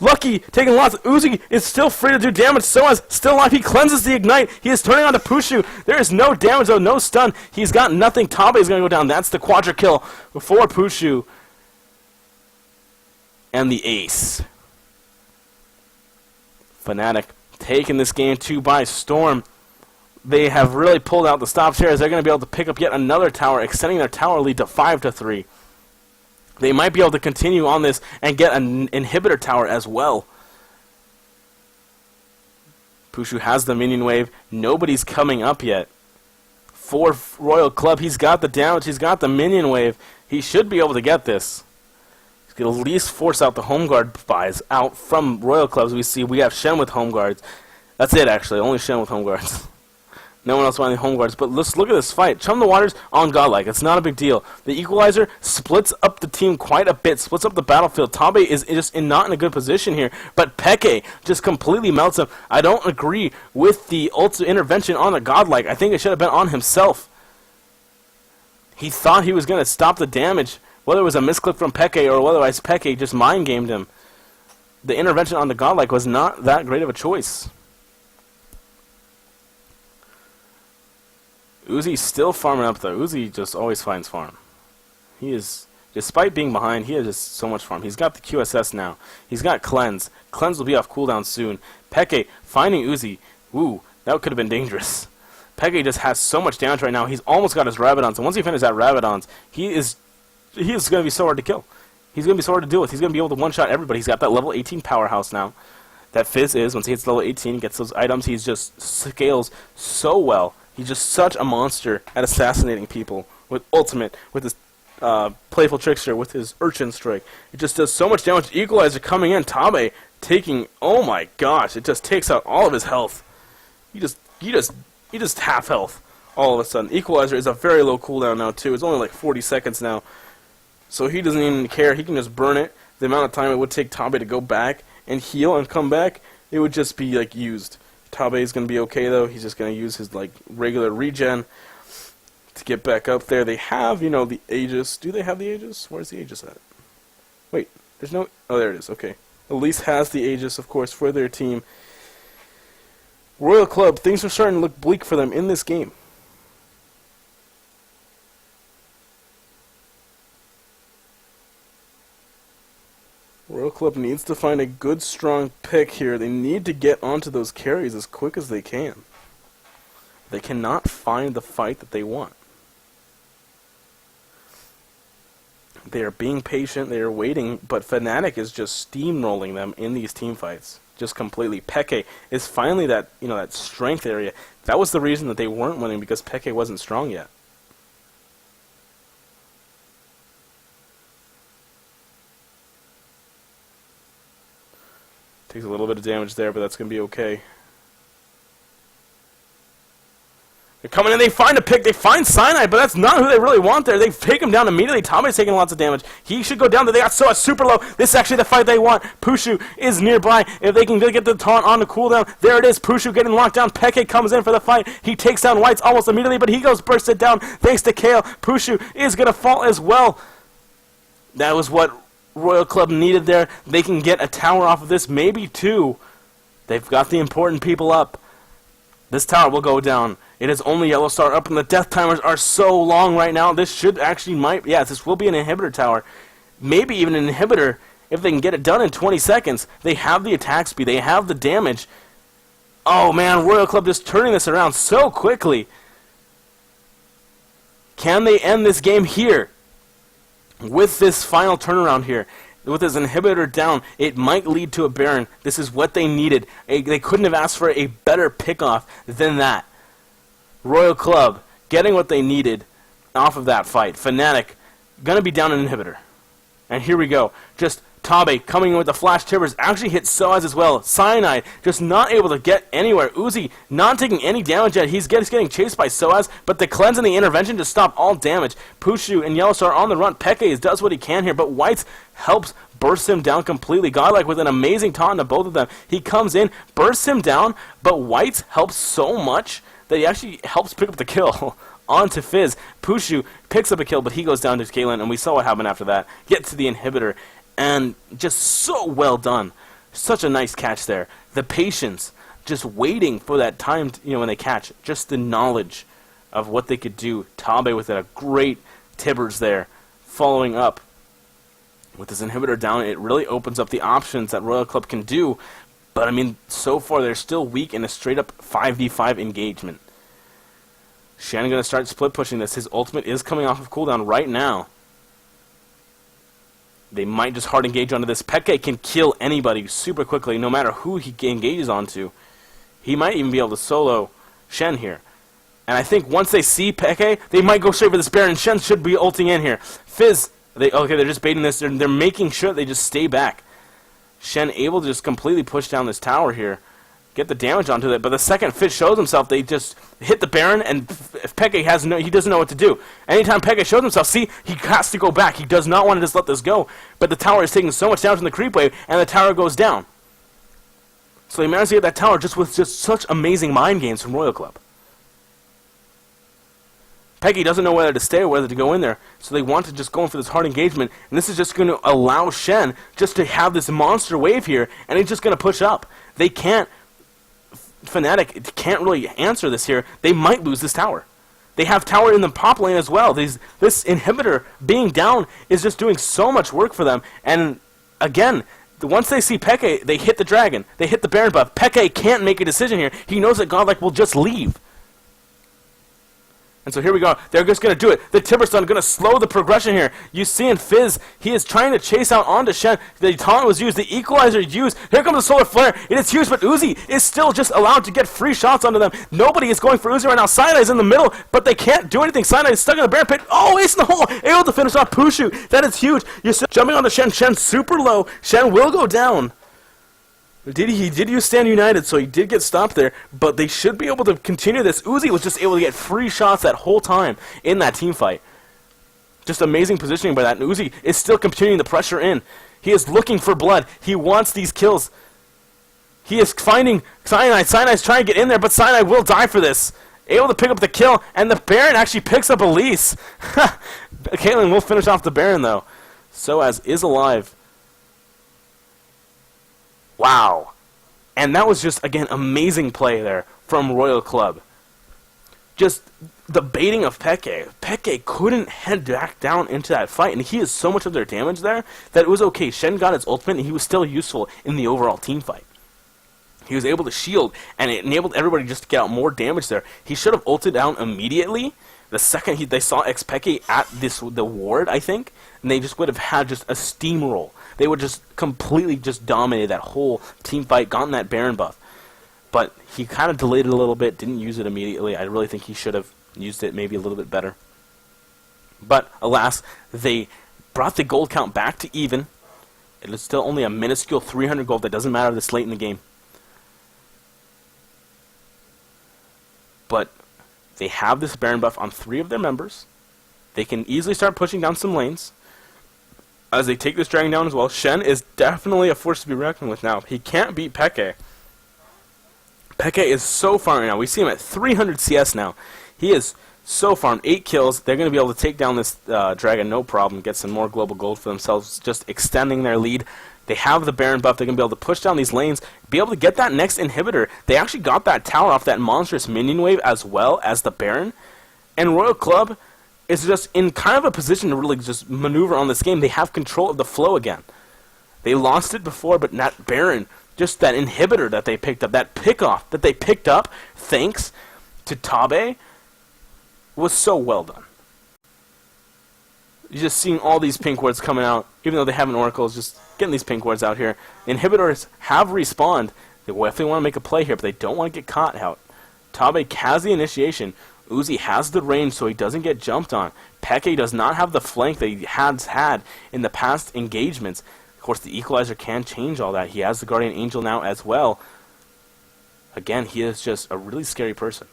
Lucky taking lots. Uzi is still free to do damage. So is still alive. He cleanses the ignite. He is turning on to Pushu. There is no damage though, no stun. He's got nothing. Tabe is going to go down. That's the quadra kill for Pushu. And the ace. Fnatic taking this game 2 by storm. They have really pulled out the stop shares. They're going to be able to pick up yet another tower, extending their tower lead to 5-3. They might be able to continue on this and get an inhibitor tower as well. Pushu has the minion wave. Nobody's coming up yet. For Royal Club, he's got the damage. He's got the minion wave. He should be able to get this. He's going to at least force out the home guard buys out from Royal Clubs. We have Shen with home guards. That's it, actually. Only Shen with home guards. No one else wanting home guards. But let's look at this fight. Chum the Waters on Godlike. It's not a big deal. The Equalizer splits up the team quite a bit. Splits up the battlefield. Tabe is just not in a good position here. But Peke just completely melts him. I don't agree with the ultimate intervention on the Godlike. I think it should have been on himself. He thought he was going to stop the damage. Whether it was a misclick from Peke or whether Peke just mind-gamed him. The intervention on the Godlike was not that great of a choice. Uzi's still farming up, though. Uzi just always finds farm. He is, despite being behind, he has just so much farm. He's got the QSS now. He's got Cleanse. Cleanse will be off cooldown soon. Peke finding Uzi. Ooh, that could have been dangerous. Peke just has so much damage right now. He's almost got his Rabadons, and once he finishes that Rabadons, he is going to be so hard to kill. He's going to be so hard to deal with. He's going to be able to one-shot everybody. He's got that level 18 powerhouse now. That Fizz is, once he hits level 18, gets those items, he just scales so well. He's just such a monster at assassinating people with ultimate, with his playful trickster, with his urchin strike. It just does so much damage. Equalizer coming in, Tabe taking, oh my gosh, it just takes out all of his health. He just half health all of a sudden. Equalizer is a very low cooldown now too. It's only like 40 seconds now. So he doesn't even care. He can just burn it. The amount of time it would take Tabe to go back and heal and come back, it would just be like used. Tabe is going to be okay, though. He's just going to use his like regular regen to get back up there. They have, the Aegis. Do they have the Aegis? Where's the Aegis at? Wait, there's no... Oh, there it is. Okay. Elise has the Aegis, of course, for their team. Royal Club, things are starting to look bleak for them in this game. Royal Club needs to find a good, strong pick here. They need to get onto those carries as quick as they can. They cannot find the fight that they want. They are being patient, they are waiting, but Fnatic is just steamrolling them in these team fights. Just completely. Peke is finally that, that strength area. That was the reason that they weren't winning, because Peke wasn't strong yet. Takes a little bit of damage there, but that's going to be okay. They're coming in, they find a pick, they find Cyanide, but that's not who they really want there. They take him down immediately. Tame's taking lots of damage. He should go down there. They got so super low. This is actually the fight they want. Pushu is nearby. If they can get the taunt on the cooldown, there it is. Pushu getting locked down. Peke comes in for the fight. He takes down Whites almost immediately, but he goes burst it down thanks to Kale. Pushu is going to fall as well. That was what Royal Club needed there. They can get a tower off of this, maybe two. They've got the important people up. This tower will go down. It is only Yellow Star up, and the death timers are so long right now. This should actually this will be an inhibitor tower. Maybe even an inhibitor if they can get it done in 20 seconds. They have the attack speed. They have the damage. Oh man, Royal Club just turning this around so quickly. Can they end this game here? With this final turnaround here, with this inhibitor down, it might lead to a Baron. This is what they needed. They couldn't have asked for a better pickoff than that. Royal Club getting what they needed off of that fight. Fnatic going to be down an inhibitor. And here we go. Just Tabe coming in with the flash timbers, actually hit Soaz as well. Cyanide just not able to get anywhere. Uzi not taking any damage yet. He's getting chased by Soaz, but the cleanse and the intervention to stop all damage. Pushu and Yellow Star on the run. Peke does what he can here, but Whites helps burst him down completely. Godlike with an amazing taunt to both of them. He comes in, bursts him down, but Whites helps so much that he actually helps pick up the kill. On to Fizz. Pushu picks up a kill, but he goes down to Kalen, and we saw what happened after that. Get to the inhibitor. And just so well done. Such a nice catch there. The patience, just waiting for that time, when they catch. Just the knowledge of what they could do. Tabe with a great Tibbers there. Following up with this inhibitor down, it really opens up the options that Royal Club can do. But, I mean, so far they're still weak in a straight-up 5v5 engagement. Shen going to start split pushing this. His ultimate is coming off of cooldown right now. They might just hard engage onto this. Peke can kill anybody super quickly, no matter who he engages onto. He might even be able to solo Shen here. And I think once they see Peke, they might go straight for this Baron. Shen should be ulting in here. Fizz, they're just baiting this. They're making sure they just stay back. Shen able to just completely push down this tower here. Get the damage onto it, but the second Fizz shows himself, they just hit the Baron, and if Peke he doesn't know what to do. Anytime Peke shows himself, see, he has to go back. He does not want to just let this go, but the tower is taking so much damage from the creep wave, and the tower goes down. So they managed to get that tower just with just such amazing mind games from Royal Club. Peke doesn't know whether to stay or whether to go in there, so they want to just go in for this hard engagement, and this is just going to allow Shen just to have this monster wave here, and he's just going to push up. They can't. Fnatic can't really answer this here. They might lose this tower. They have tower in the pop lane as well. This inhibitor being down is just doing so much work for them. And again, once they see Peke, they hit the dragon. They hit the Baron buff. Peke can't make a decision here. He knows that Godlike will just leave. And so here we go. They're just going to do it. The Timberstone going to slow the progression here. You see in Fizz, he is trying to chase out onto Shen. The taunt was used. The equalizer used. Here comes the solar flare. It is huge, but Uzi is still just allowed to get free shots onto them. Nobody is going for Uzi right now. Cyanide is in the middle, but they can't do anything. Cyanide is stuck in the Baron pit. Oh, ace in the hole. Able to finish off Pushu. That is huge. You're still jumping onto Shen. Shen super low. Shen will go down. He did use Stand United, so he did get stopped there, but they should be able to continue this. Uzi was just able to get free shots that whole time in that team fight. Just amazing positioning by that, and Uzi is still continuing the pressure in. He is looking for blood. He wants these kills. He is finding Cyanide. Cyanide's trying to get in there, but Cyanide will die for this. Able to pick up the kill, and the Baron actually picks up Elise. Caitlyn will finish off the Baron, though. Soaz is alive. Wow. And that was just, again, amazing play there from Royal Club. Just the baiting of Peke. Peke couldn't head back down into that fight, and he is so much of their damage there that it was okay. Shen got his ultimate, and he was still useful in the overall team fight. He was able to shield, and it enabled everybody just to get out more damage there. He should have ulted down immediately. The second they saw X-Peke at the ward, I think, and they just would have had just a steamroll. They would just completely just dominate that whole team fight, gotten that Baron buff. But he kind of delayed it a little bit, didn't use it immediately. I really think he should have used it maybe a little bit better. But alas, they brought the gold count back to even. It is still only a minuscule 300 gold. That doesn't matter this late in the game. But they have this Baron buff on 3 of their members. They can easily start pushing down some lanes. As they take this dragon down as well, Shen is definitely a force to be reckoned with now. He can't beat Peke. Peke is so far right now. We see him at 300 CS now. He is so farmed. 8 kills. They're going to be able to take down this dragon no problem. Get some more global gold for themselves, just extending their lead. They have the Baron buff. They're going to be able to push down these lanes, be able to get that next inhibitor. They actually got that tower off that monstrous minion wave as well as the Baron. And Royal Club is just in kind of a position to really just maneuver on this game. They have control of the flow again. They lost it before, but that Baron, just that inhibitor that they picked up, that pick-off that they picked up, thanks to Tabe, was so well done. You're just seeing all these pink wards coming out, even though they have an Oracle, just getting these pink wards out here. The inhibitors have respawned. They definitely want to make a play here, but they don't want to get caught out. Tabe has the initiation. Uzi has the range so he doesn't get jumped on. Peke does not have the flank that he has had in the past engagements. Of course, the Equalizer can change all that. He has the Guardian Angel now as well. Again, he is just a really scary person.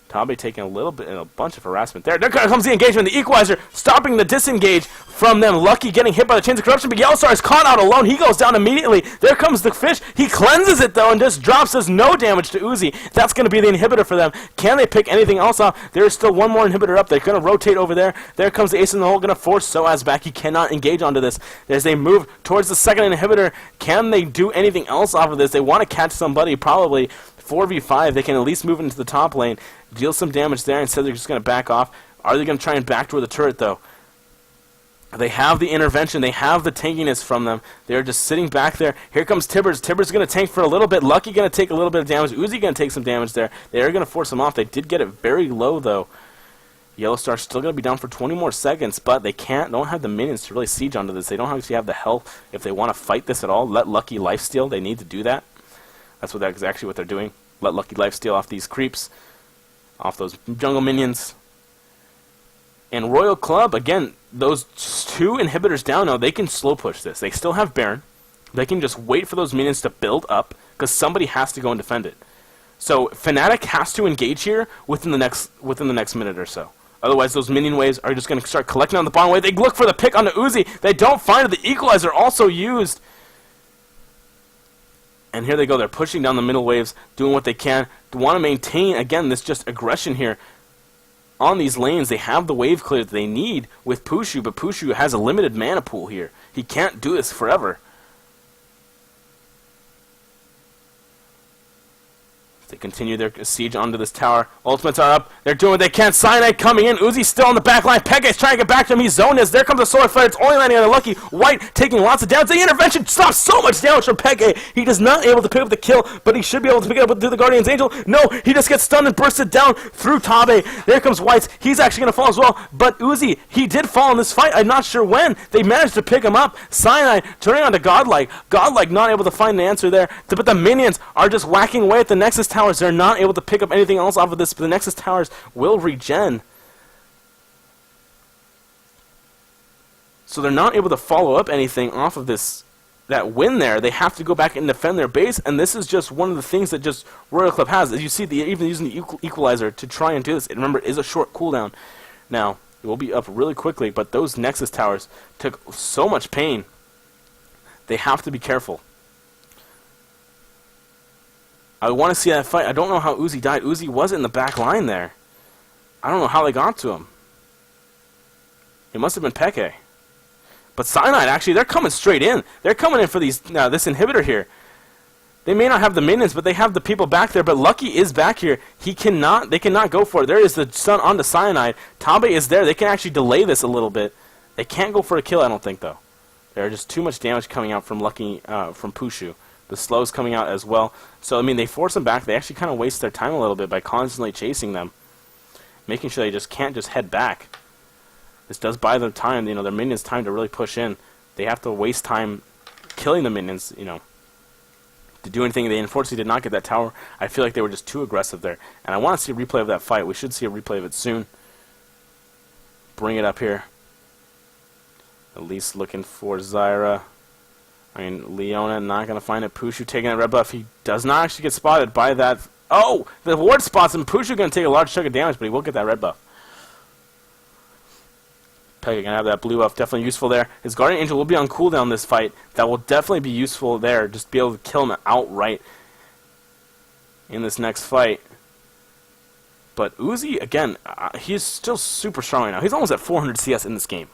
Tabe taking a bunch of harassment there. There comes the engagement. The Equalizer stopping the disengage from them. Lucky getting hit by the Chains of Corruption, but Yellowstar is caught out alone. He goes down immediately. There comes the fish. He cleanses it, though, and just drops, does no damage to Uzi. That's going to be the inhibitor for them. Can they pick anything else off? There is still one more inhibitor up. They're going to rotate over there. There comes the Ace in the Hole, going to force Soaz back. He cannot engage onto this. There's a move towards the second inhibitor. Can they do anything else off of this? They want to catch somebody, probably 4v5. They can at least move into the top lane, deal some damage there. Instead, they're just going to back off. Are they going to try and backdoor the turret, though? They have the intervention. They have the tankiness from them. They're just sitting back there. Here comes Tibbers. Tibbers going to tank for a little bit. Lucky going to take a little bit of damage. Uzi going to take some damage there. They are going to force him off. They did get it very low, though. Yellowstar still going to be down for 20 more seconds, but they don't have the minions to really siege onto this. They don't actually have the health if they want to fight this at all. Let Lucky lifesteal. They need to do that. That's actually what they're doing. Let Lucky lifesteal off these creeps, off those jungle minions. And RYL Club, again, those two inhibitors down now, they can slow push this. They still have Baron. They can just wait for those minions to build up, because somebody has to go and defend it. So Fnatic has to engage here within the next minute or so. Otherwise, those minion waves are just going to start collecting on the bottom wave. They look for the pick on the Uzi. They don't find it. The Equalizer also used. And here they go. They're pushing down the middle waves, doing what they can to want to maintain, again, this just aggression here on these lanes. They have the wave clear that they need with Pushu, but Pushu has a limited mana pool here. He can't do this forever. They continue their siege onto this tower. Ultimates are up. They're doing what they can. Cyanide coming in. Uzi's still on the back line. Pega's trying to get back to him. He's zoned as there comes the Solar Flare. It's only landing on the Lucky. White taking lots of damage. The intervention stops so much damage from Pega. He is not able to pick up the kill, but he should be able to pick it up through the Guardian's Angel. No, he just gets stunned and bursted down through Tabe. There comes Whites. He's actually going to fall as well. But Uzi, he did fall in this fight. I'm not sure when. They managed to pick him up. Cyanide turning on to Godlike. Godlike not able to find an answer there. But the minions are just whacking away at the Nexus Towers. They're not able to pick up anything else off of this, but the Nexus Towers will regen. So they're not able to follow up anything off of that win there. They have to go back and defend their base, and this is just one of the things that just RYL Club has. As you see, they're even using the Equalizer to try and do this. And remember, it is a short cooldown. Now, it will be up really quickly, but those Nexus Towers took so much pain. They have to be careful. I want to see that fight. I don't know how Uzi died. Uzi was in the back line there. I don't know how they got to him. It must have been Peke. But Cyanide, actually, they're coming straight in. They're coming in for this inhibitor here. They may not have the minions, but they have the people back there. But Lucky is back here. They cannot go for it. There is the stun onto Cyanide. Tabe is there. They can actually delay this a little bit. They can't go for a kill, I don't think, though. There's just too much damage coming out from from Pushu. The slow's coming out as well. So, I mean, they force them back. They actually kind of waste their time a little bit by constantly chasing them, making sure they just can't just head back. This does buy them time, their minions time to really push in. They have to waste time killing the minions, to do anything. They unfortunately did not get that tower. I feel like they were just too aggressive there. And I want to see a replay of that fight. We should see a replay of it soon. Bring it up here. At least looking for Zyra. Leona not going to find it. Pushu taking a red buff. He does not actually get spotted by that. Oh! The ward spots him. Pushu going to take a large chunk of damage, but he will get that red buff. Pega going to have that blue buff. Definitely useful there. His Guardian Angel will be on cooldown this fight. That will definitely be useful there. Just be able to kill him outright in this next fight. But Uzi, again, he's still super strong right now. He's almost at 400 CS in this game.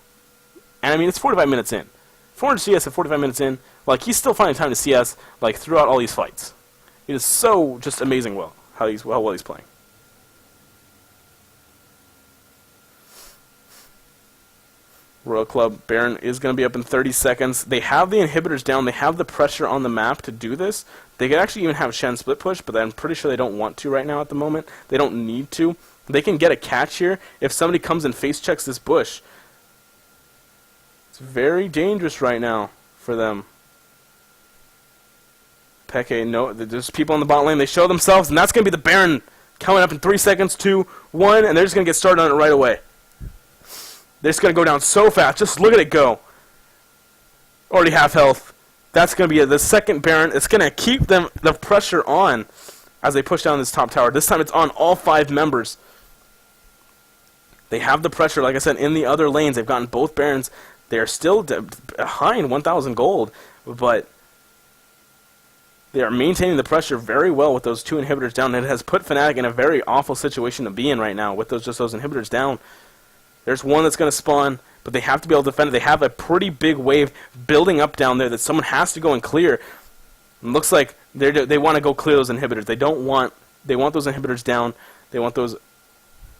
And, it's 45 minutes in. 400 CS at 45 minutes in. He's still finding time to CS, throughout all these fights. It is so just amazing how well he's playing. RYL Club, Baron is going to be up in 30 seconds. They have the inhibitors down. They have the pressure on the map to do this. They could actually even have Shen split push, but I'm pretty sure they don't want to right now at the moment. They don't need to. They can get a catch here if somebody comes and face checks this bush. It's very dangerous right now for them. Peke, no, there's people on the bot lane. They show themselves, and that's going to be the Baron coming up in 3 seconds, 2, 1, and they're just going to get started on it right away. They're just going to go down so fast. Just look at it go. already half health. That's going to be the second Baron. It's going to keep them the pressure on as they push down this top tower. This time it's on all 5 members. They have the pressure, like I said, in the other lanes. They've gotten both Barons. They're still behind 1,000 gold, but they are maintaining the pressure very well with those 2 inhibitors down. It has put Fnatic in a very awful situation to be in right now with just those inhibitors down. There's one that's going to spawn, but they have to be able to defend it. They have a pretty big wave building up down there that someone has to go and clear. It looks like they want to go clear those inhibitors. They want those inhibitors down. They want those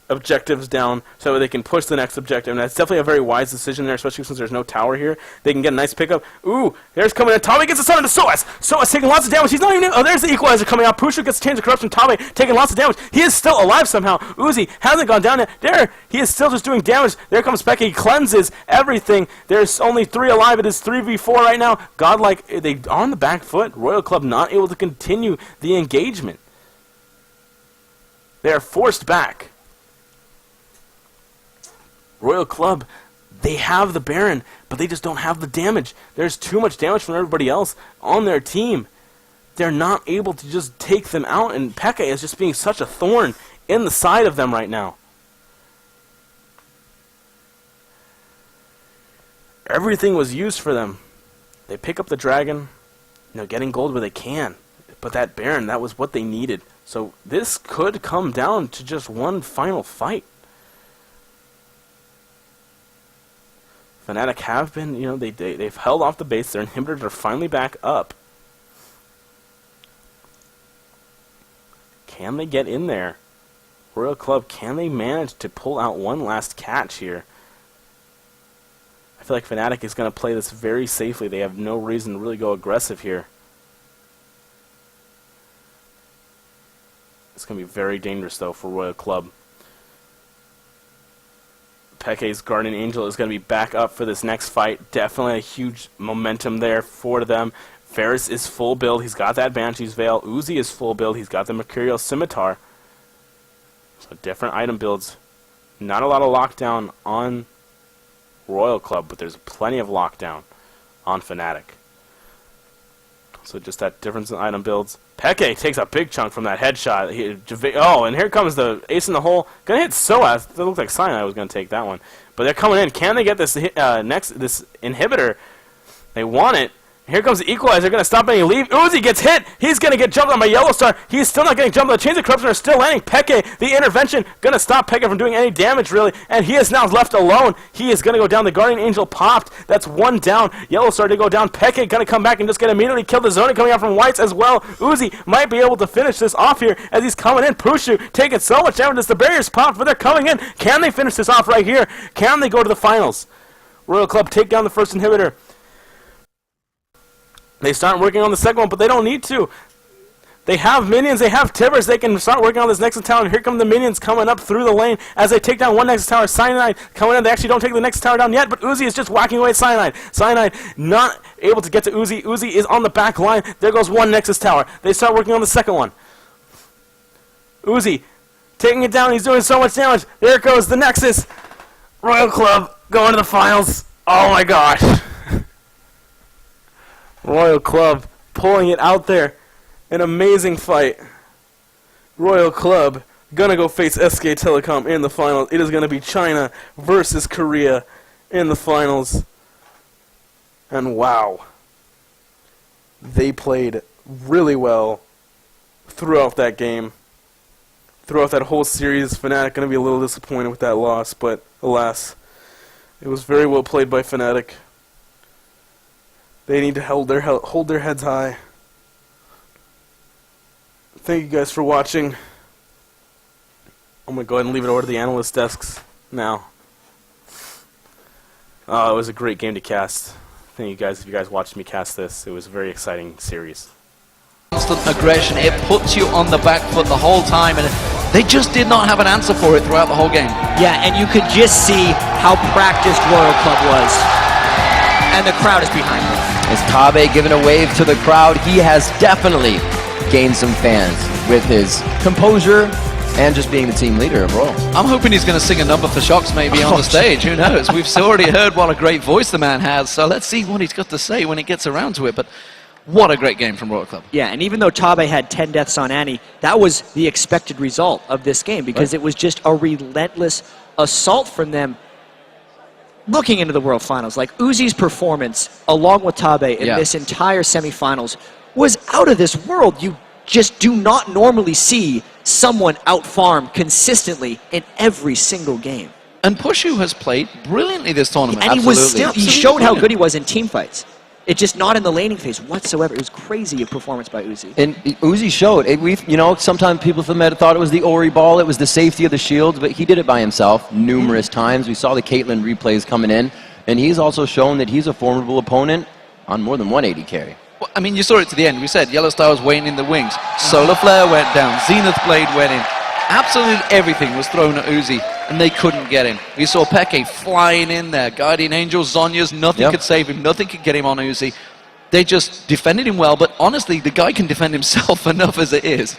objectives down so they can push the next objective, and that's definitely a very wise decision there, especially since there's no tower here. They can get a nice pickup. Ooh, there's coming in. Tabe gets the stun into Soas. Soas taking lots of damage. He's not even in. Oh, there's the equalizer coming out. Pushu gets the change of corruption. Tabe taking lots of damage. He is still alive somehow. Uzi hasn't gone down yet. There, he is still just doing damage. There comes Peke. He cleanses everything. There's only 3 alive. It is 3v4 right now. Godlike, they are on the back foot. Royal Club not able to continue the engagement. They are forced back. Royal Club, they have the Baron, but they just don't have the damage. There's too much damage from everybody else on their team. They're not able to just take them out, and Peke is just being such a thorn in the side of them right now. Everything was used for them. They pick up the dragon, getting gold where they can. But that Baron, that was what they needed. So this could come down to just one final fight. Fnatic have been, they've held off the base. Their inhibitors are finally back up. Can they get in there? Royal Club, can they manage to pull out one last catch here? I feel like Fnatic is going to play this very safely. They have no reason to really go aggressive here. It's going to be very dangerous, though, for Royal Club. Peke's Guardian Angel is going to be back up for this next fight. Definitely a huge momentum there for them. Varus is full build. He's got that Banshee's Veil. Uzi is full build. He's got the Mercurial Scimitar. So different item builds. Not a lot of lockdown on Royal Club, but there's plenty of lockdown on Fnatic. So just that difference in item builds. Peke takes a big chunk from that headshot. And here comes the ace in the hole. Gonna hit Soas. It looked like Cyanide was gonna take that one. But they're coming in. Can they get this this inhibitor? They want it. Here comes the equalizer, going to stop any leave. Uzi gets hit. He's going to get jumped on by Yellow Star. He's still not getting jumped. The chains of corruption are still landing. Peke, the intervention, going to stop Peke from doing any damage, really. And he is now left alone. He is going to go down. The Guardian Angel popped. That's one down. Yellow Star did go down. Peke going to come back and just get immediately killed. The Zona coming out from Whites as well. Uzi might be able to finish this off here as he's coming in. Pushu taking so much damage as the barriers popped, but they're coming in. Can they finish this off right here? Can they go to the finals? Royal Club take down the first inhibitor. They start working on the second one, but they don't need to. They have minions, they have Tibbers, they can start working on this Nexus Tower, and here come the minions coming up through the lane as they take down one Nexus Tower. Cyanide coming in, they actually don't take the Nexus Tower down yet, but Uzi is just whacking away at Cyanide. Cyanide not able to get to Uzi. Uzi is on the back line. There goes one Nexus Tower. They start working on the second one. Uzi taking it down, he's doing so much damage. There goes the Nexus. Royal Club going to the finals. Oh my gosh. Royal Club pulling it out there. An amazing fight. Royal Club gonna go face SK Telecom in the finals. It is gonna be China versus Korea in the finals. And wow. They played really well throughout that game. Throughout that whole series. Fnatic gonna be a little disappointed with that loss, but alas, it was very well played by Fnatic. They need to hold their heads high. Thank you guys for watching. I'm going to go ahead and leave it over to the analyst desks now. It was a great game to cast. Thank you guys if you guys watched me cast this. It was a very exciting series. Constant aggression, it puts you on the back foot the whole time, and they just did not have an answer for it throughout the whole game. Yeah, and you could just see how practiced Royal Club was. And the crowd is behind them. As Tabe giving a wave to the crowd, he has definitely gained some fans with his composure And just being the team leader of Royal. I'm hoping he's going to sing a number for Shocks maybe on the stage. Who knows? We've already heard what a great voice the man has, so let's see what he's got to say when he gets around to it. But what a great game from Royal Club. Yeah, and even though Tabe had 10 deaths on Annie, that was the expected result of this game because it was just a relentless assault from them looking into the World Finals. Like, Uzi's performance, along with Tabe in this entire semifinals, was out of this world. You just do not normally see someone out-farm consistently in every single game. And Pushu has played brilliantly this tournament. And he showed how good he was in team fights. It's just not in the laning phase whatsoever. It was crazy a performance by Uzi. And Uzi showed. Sometimes people from Meta thought it was the Ori ball, it was the safety of the shields, but he did it by himself numerous times. We saw the Caitlyn replays coming in, and he's also shown that he's a formidable opponent on more than 180 carry. Well, I mean, you saw it to the end. We said Yellow Star was waiting in the wings. Solar Flare went down. Zenith Blade went in. Absolutely everything was thrown at Uzi, and they couldn't get him. We saw Peke flying in there. Guardian Angels, Zhonya's, nothing could save him. Nothing could get him on Uzi. They just defended him well, but honestly, the guy can defend himself enough as it is.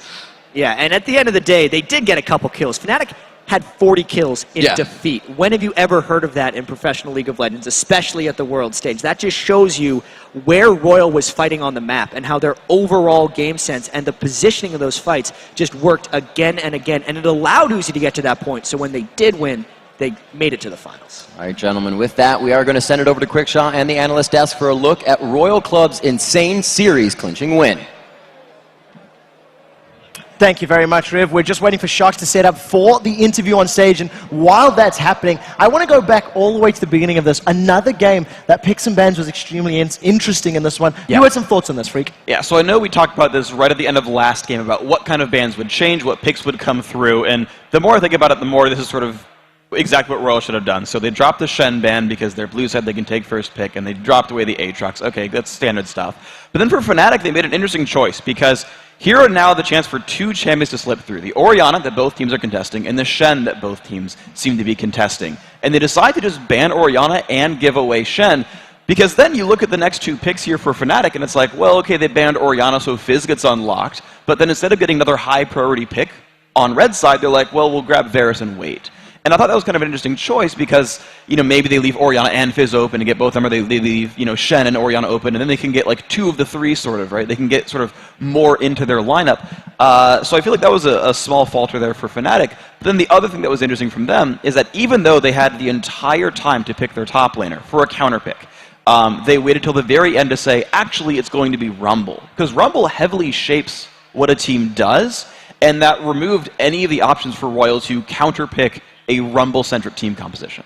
Yeah, and at the end of the day, they did get a couple kills. Fnatic had 40 kills in defeat. When have you ever heard of that in professional League of Legends, especially at the world stage? That just shows you where Royal was fighting on the map and how their overall game sense and the positioning of those fights just worked again and again, and it allowed Uzi to get to that point. So when they did win, they made it to the finals. All right, gentlemen, with that, we are going to send it over to Quickshaw and the analyst desk for a look at Royal Club's insane series clinching win. Thank you very much, Riv. We're just waiting for Shocks to set up for the interview on stage, and while that's happening, I want to go back all the way to the beginning of this. Another game that picks and bans was extremely interesting in this one. You had some thoughts on this, Freak? Yeah, so I know we talked about this right at the end of last game about what kind of bans would change, what picks would come through, and the more I think about it, the more this is sort of exactly what Royal should have done. So they dropped the Shen ban because their blue said they can take first pick, and they dropped away the Aatrox. Okay, that's standard stuff. But then for Fnatic, they made an interesting choice because here are now the chance for two champions to slip through. The Orianna that both teams are contesting, and the Shen that both teams seem to be contesting. And they decide to just ban Orianna and give away Shen, because then you look at the next two picks here for Fnatic, and it's like, well, okay, they banned Orianna, so Fizz gets unlocked, but then instead of getting another high priority pick on red side, they're like, well, we'll grab Varus and wait. And I thought that was kind of an interesting choice because, maybe they leave Orianna and Fizz open to get both of them, or they leave, Shen and Orianna open, and then they can get like two of the three sort of, right? They can get sort of more into their lineup. So I feel like that was a small falter there for Fnatic. But then the other thing that was interesting from them is that even though they had the entire time to pick their top laner for a counter pick, they waited till the very end to say, actually, it's going to be Rumble. Because Rumble heavily shapes what a team does, and that removed any of the options for Royal to counter pick a Rumble-centric team composition.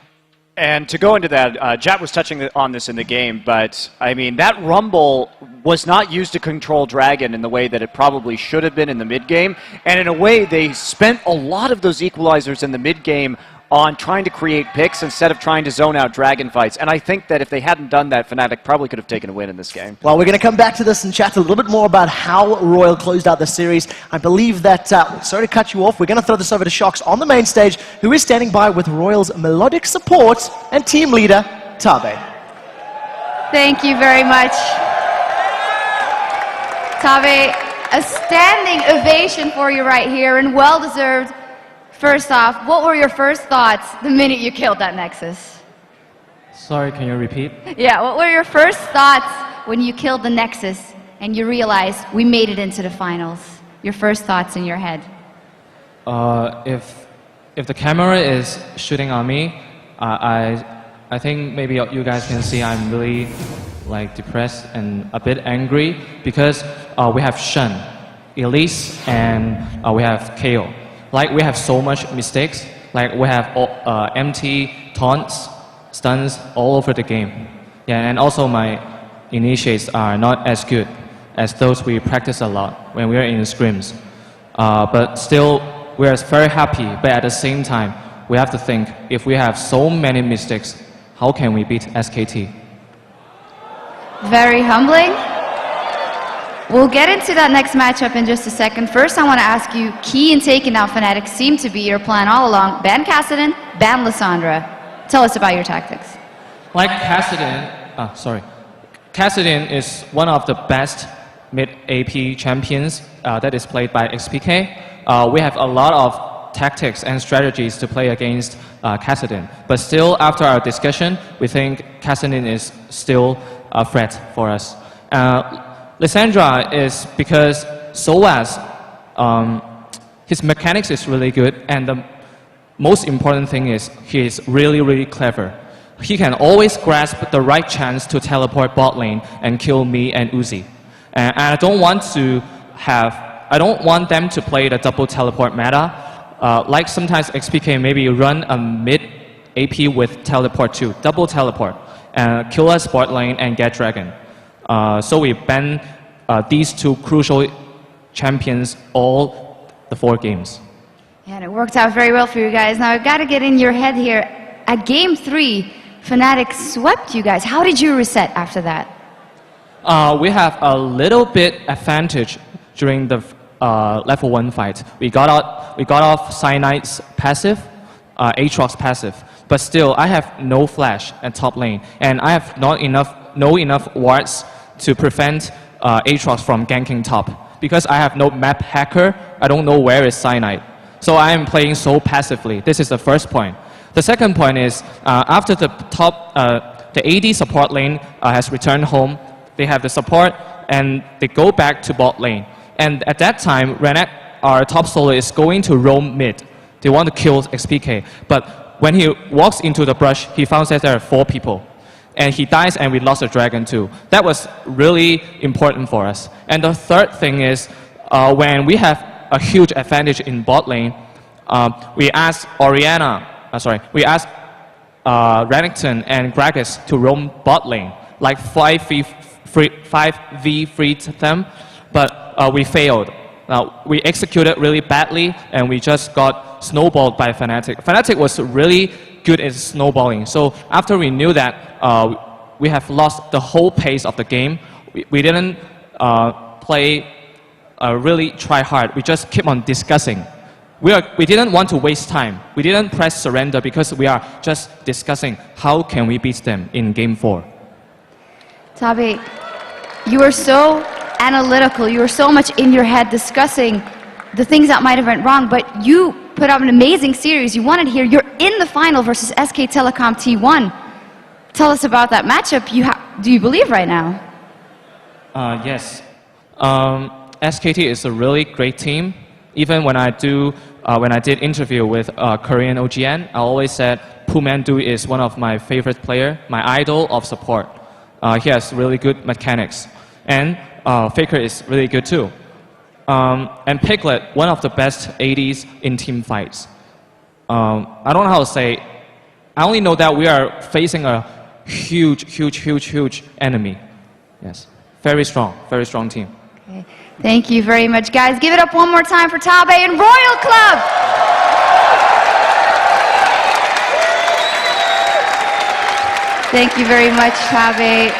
And to go into that, Jat was touching on this in the game, but I mean, that Rumble was not used to control Dragon in the way that it probably should have been in the mid-game, and in a way, they spent a lot of those equalizers in the mid-game on trying to create picks instead of trying to zone out Dragon fights. And I think that if they hadn't done that, Fnatic probably could have taken a win in this game. Well, we're going to come back to this and chat a little bit more about how Royal closed out the series. I believe that, sorry to cut you off, we're going to throw this over to Shocks on the main stage, who is standing by with Royal's melodic support and team leader, Tabe. Thank you very much. Tabe, a standing ovation for you right here, and well-deserved. First off, what were your first thoughts the minute you killed that Nexus? Sorry, can you repeat? Yeah, what were your first thoughts when you killed the Nexus and you realized we made it into the finals? Your first thoughts in your head? If the camera is shooting on me, I think maybe you guys can see I'm really depressed and a bit angry because we have Shen, Elise, and we have KO. We have so much mistakes. We have empty taunts, stuns all over the game. Yeah, and also my initiates are not as good as those we practice a lot when we are in the scrims. But still, we are very happy. But at the same time, we have to think, if we have so many mistakes, how can we beat SKT? Very humbling. We'll get into that next matchup in just a second. First, I want to ask you, key in taking out Fnatic seemed to be your plan all along. Ban Kassadin, ban Lissandra. Tell us about your tactics. Kassadin is one of the best mid-AP champions that is played by XPK. We have a lot of tactics and strategies to play against Kassadin. But still, after our discussion, we think Kassadin is still a threat for us. Lysandra is because Soaz, his mechanics is really good, and the most important thing is he is really, really clever. He can always grasp the right chance to teleport bot lane and kill me and Uzi. And I don't want them to play the double teleport meta. Like sometimes XPK maybe run a mid AP with teleport too, double teleport, and kill us bot lane and get dragon. So we ban these two crucial champions all the 4 games. And it worked out very well for you guys. Now I've got to get in your head here. At game 3, Fnatic swept you guys. How did you reset after that? We have a little bit advantage during the level 1 fight. We got off Cyanide's passive, Aatrox passive, but still I have no flash at top lane, and I have no enough wards to prevent Aatrox from ganking top. Because I have no map hacker, I don't know where is Cyanide. So I am playing so passively. This is the first point. The second point is after the AD support lane has returned home, they have the support and they go back to bot lane. And at that time, Renek, our top solo, is going to roam mid. They want to kill XPK. But when he walks into the brush, he finds that there are 4 people. And he dies and we lost the dragon too. That was really important for us. And the third thing is when we have a huge advantage in bot lane, we asked Renekton and Gragas to roam bot lane, like 5v3 to them, but we failed. We executed really badly and we just got snowballed by Fnatic. Fnatic was really good at snowballing. So after we knew that, we have lost the whole pace of the game. We didn't really try hard. We just keep on discussing. We didn't want to waste time. We didn't press surrender because we are just discussing how can we beat them in game 4. Tabe, you were so analytical. You were so much in your head discussing the things that might have went wrong, but you put up an amazing series. You wanted here. You're in the final versus SK Telecom T1. Tell us about that matchup. Do you believe right now? Yes. SKT is a really great team. Even when I did interview with Korean OGN, I always said Pumandu is one of my favorite player, my idol of support. He has really good mechanics, and Faker is really good too. And Piglet, one of the best ADs in team fights. I don't know how to say. I only know that we are facing a huge enemy. Yes, very strong team. Okay. Thank you very much, guys. Give it up one more time for Tabe and Royal Club. Thank you very much, Tabe.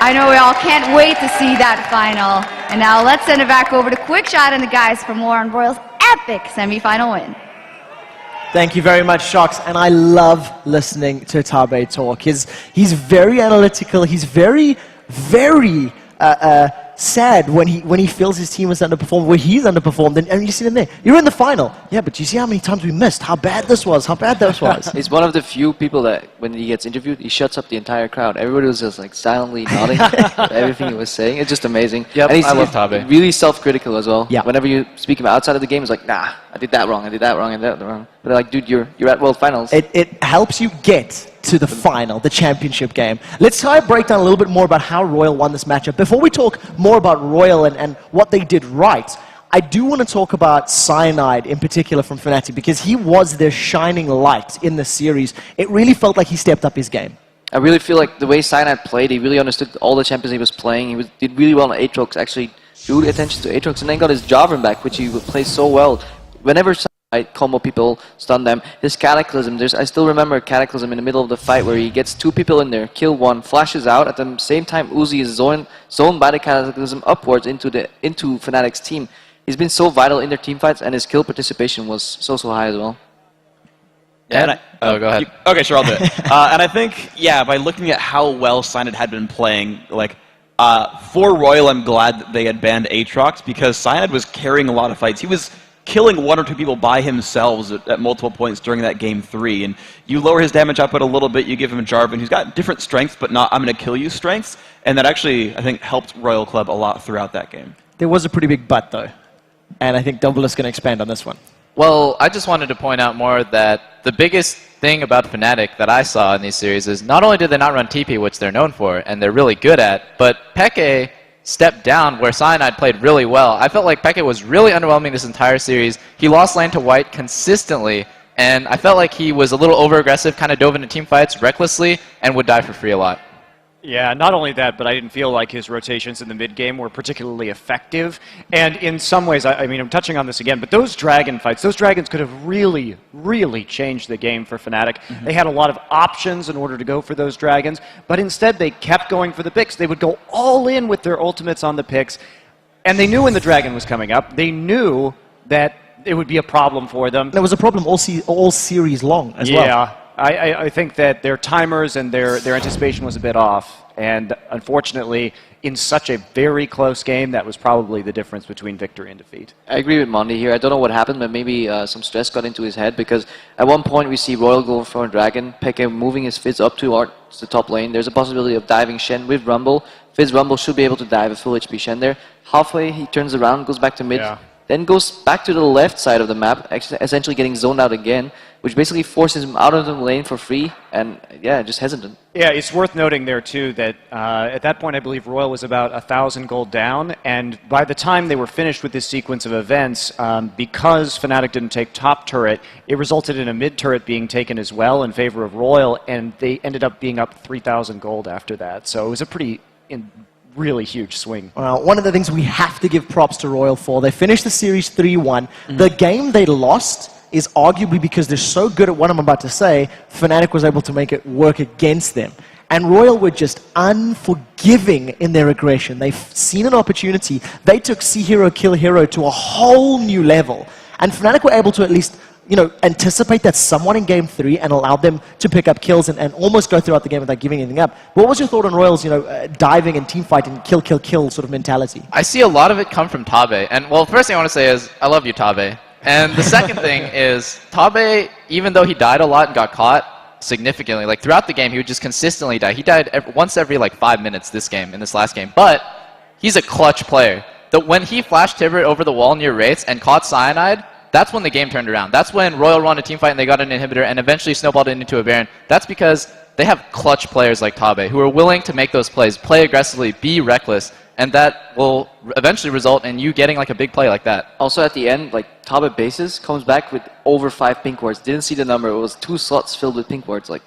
I know we all can't wait to see that final. And now let's send it back over to Quickshot and the guys for more on Royal's epic semifinal win. Thank you very much, Shox. And I love listening to Tabe talk. He's very analytical. He's very sad when he feels his team has underperformed, where he's underperformed, and you see him there. You're in the final. Yeah, but you see how many times we missed, how bad this was. He's one of the few people that when he gets interviewed, he shuts up the entire crowd. Everybody was just like silently nodding to everything he was saying. It's just amazing. Yep, and he's I love Tabe. Really self-critical as well. Yeah. Whenever you speak about outside of the game, he's like, nah, I did that wrong, and that wrong. But like, dude, you're at World Finals. It helps you get to the final, the championship game. Let's try to break down a little bit more about how Royal won this matchup. Before we talk more about Royal and what they did right, I do want to talk about Cyanide in particular from Fnatic, because he was their shining light in the series. It really felt like he stepped up his game. I really feel like the way Cyanide played, he really understood all the champions he was playing. He did really well on Aatrox, actually drew attention to Aatrox, and then got his Jarvan back, which he would play so well. Whenever combo people stun them, his Cataclysm, I still remember Cataclysm in the middle of the fight where he gets 2 people in there, kill 1, flashes out, at the same time Uzi is zoned by the Cataclysm upwards into Fnatic's team. He's been so vital in their team fights, and his kill participation was so high as well. Yeah, go ahead. Okay, sure, I'll do it. And I think, yeah, by looking at how well Cyanide had been playing, like, for Royal, I'm glad that they had banned Aatrox, because Cyanide was carrying a lot of fights. He killing 1 or 2 people by himself at multiple points during that game 3. And you lower his damage output a little bit, you give him Jarvan, who's got different strengths, but not I'm going to kill you strengths. And that actually, I think, helped Royal Club a lot throughout that game. There was a pretty big but, though. And I think Doublelift's going to expand on this one. Well, I just wanted to point out more that the biggest thing about Fnatic that I saw in these series is not only did they not run TP, which they're known for, and they're really good at, but Peke stepped down where Cyanide played really well. I felt like Peke was really underwhelming this entire series. He lost lane to White consistently, and I felt like he was a little over-aggressive, kind of dove into team fights recklessly, and would die for free a lot. Yeah, not only that, but I didn't feel like his rotations in the mid-game were particularly effective. And in some ways, I mean, I'm touching on this again, but those Dragon fights, those Dragons could have really, really changed the game for Fnatic. They had a lot of options in order to go for those Dragons, but instead they kept going for the picks. They would go all in with their ultimates on the picks, and they knew when the Dragon was coming up. They knew that it would be a problem for them. There was a problem all series long as well. Yeah. I think that their timers and their anticipation was a bit off. And unfortunately, in such a very close game, that was probably the difference between victory and defeat. I agree with Mondi here. I don't know what happened, but maybe some stress got into his head, because at one point we see Royal go for a Dragon, Peke moving his Fizz up to the top lane. There's a possibility of diving Shen with Rumble. Fizz Rumble should be able to dive a full HP Shen there. Halfway, he turns around, goes back to mid. Yeah. Then goes back to the left side of the map, essentially getting zoned out again, which basically forces him out of the lane for free, and yeah, just hesitant. Yeah, it's worth noting there too that at that point I believe Royal was about 1,000 gold down, and by the time they were finished with this sequence of events, because Fnatic didn't take top turret, it resulted in a mid turret being taken as well in favor of Royal, and they ended up being up 3,000 gold after that. So it was a pretty really huge swing. Well, one of the things we have to give props to Royal for, they finished the series 3-1. The game they lost is arguably because they're so good at what I'm about to say, Fnatic was able to make it work against them. And Royal were just unforgiving in their aggression. They've seen an opportunity. They took see hero, kill hero to a whole new level. And Fnatic were able to at least, you know, anticipate that someone in game 3 and allowed them to pick up kills and almost go throughout the game without giving anything up. What was your thought on Royal's, you know, diving and team fighting, kill, kill, kill sort of mentality? I see a lot of it come from Tabe. And, well, first thing I want to say is, I love you, Tabe. And the second thing is, Tabe, even though he died a lot and got caught significantly, like throughout the game, he would just consistently die. He died once every like 5 minutes this game, in this last game. But he's a clutch player. When he flashed Tibert over the wall near Wraiths and caught Cyanide, that's when the game turned around. That's when Royal won a team fight and they got an inhibitor and eventually snowballed it into a Baron. That's because they have clutch players like Tabe who are willing to make those plays, play aggressively, be reckless, and that will eventually result in you getting like a big play like that. Also at the end, like Tabe bases comes back with over 5 pink wards. Didn't see the number. It was 2 slots filled with pink wards. Like,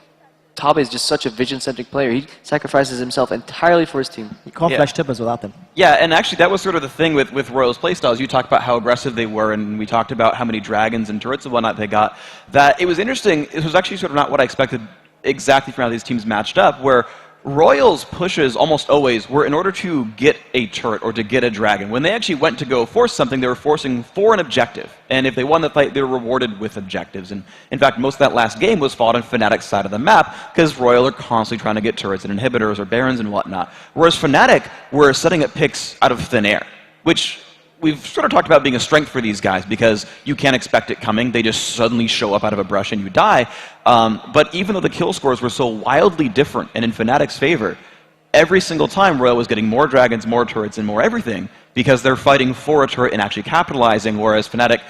Tabe is just such a vision-centric player. He sacrifices himself entirely for his team. You can't flash Tibbers without them. Yeah, and actually that was sort of the thing with Royal's playstyles. You talked about how aggressive they were, and we talked about how many dragons and turrets and whatnot they got. That it was interesting. It was actually sort of not what I expected exactly from how these teams matched up, where Royals pushes almost always were in order to get a turret or to get a dragon. When they actually went to go force something, they were forcing for an objective. And if they won the fight, they were rewarded with objectives. And in fact, most of that last game was fought on Fnatic's side of the map, because Royal are constantly trying to get turrets and inhibitors or barons and whatnot. Whereas Fnatic were setting up picks out of thin air, which we've sort of talked about being a strength for these guys, because you can't expect it coming. They just suddenly show up out of a brush and you die. But even though the kill scores were so wildly different and in Fnatic's favor, every single time Royal was getting more dragons, more turrets, and more everything, because they're fighting for a turret and actually capitalizing, whereas Fnatic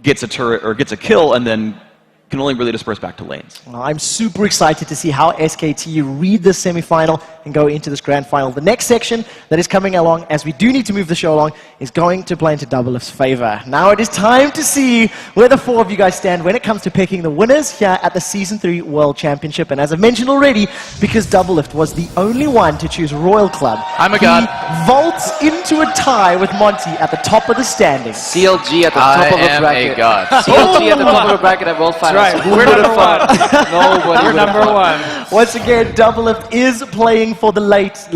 gets a turret or gets a kill and then can only really disperse back to lanes. Well, I'm super excited to see how SKT read this semi-final and go into this grand final. The next section that is coming along, as we do need to move the show along, is going to play into Doublelift's favor. Now it is time to see where the 4 of you guys stand when it comes to picking the winners here at the Season 3 World Championship. And as I've mentioned already, because Doublelift was the only one to choose Royal Club, I'm a god. He vaults into a tie with Monty at the top of the standings. CLG at the top of the bracket. I am a god. CLG at the top of the bracket at World Finals. Right, we're number 1. Nobody We're number 1. Once again, Doublelift is playing for the late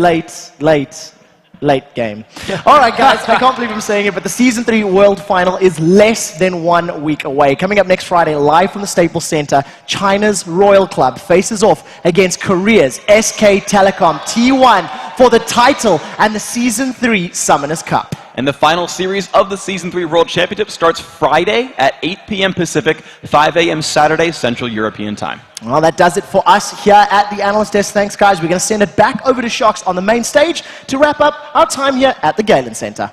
game. All right, guys, I can't believe I'm saying it, but the Season 3 World Final is less than 1 week away. Coming up next Friday, live from the Staples Center, China's Royal Club faces off against Korea's SK Telecom T1 for the title and the Season 3 Summoners Cup. And And the final series of the Season 3 World Championship starts Friday at 8 p.m. Pacific, 5 a.m. Saturday, Central European Time. Well, that does it for us here at the Analyst Desk. Thanks, guys. We're going to send it back over to Shox on the main stage to wrap up our time here at the Galen Center.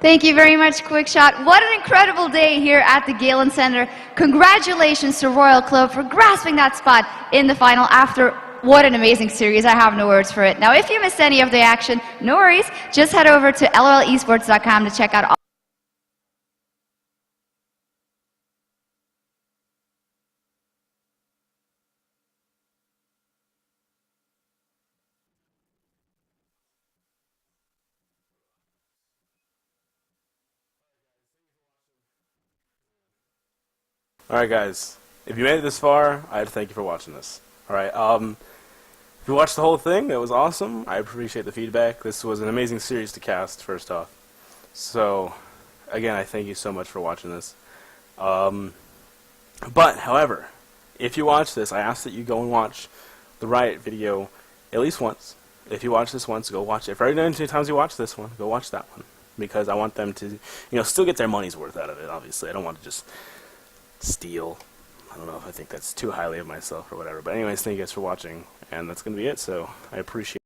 Thank you very much, Quickshot. What an incredible day here at the Galen Center. Congratulations to Royal Club for grasping that spot in the final after what an amazing series. I have no words for it. Now, if you missed any of the action, no worries. Just head over to lolesports.com to check out all Alright guys, if you made it this far, I'd thank you for watching this. Alright, if you watched the whole thing, it was awesome. I appreciate the feedback. This was an amazing series to cast, first off. So, again, I thank you so much for watching this. But, however, if you watch this, I ask that you go and watch the Riot video at least once. If you watch this once, go watch it. For every 2 times you watch this one, go watch that one. Because I want them to, still get their money's worth out of it, obviously. I don't want to just steal. I don't know if I think that's too highly of myself or whatever. But anyways, thank you guys for watching. And that's going to be it. So I appreciate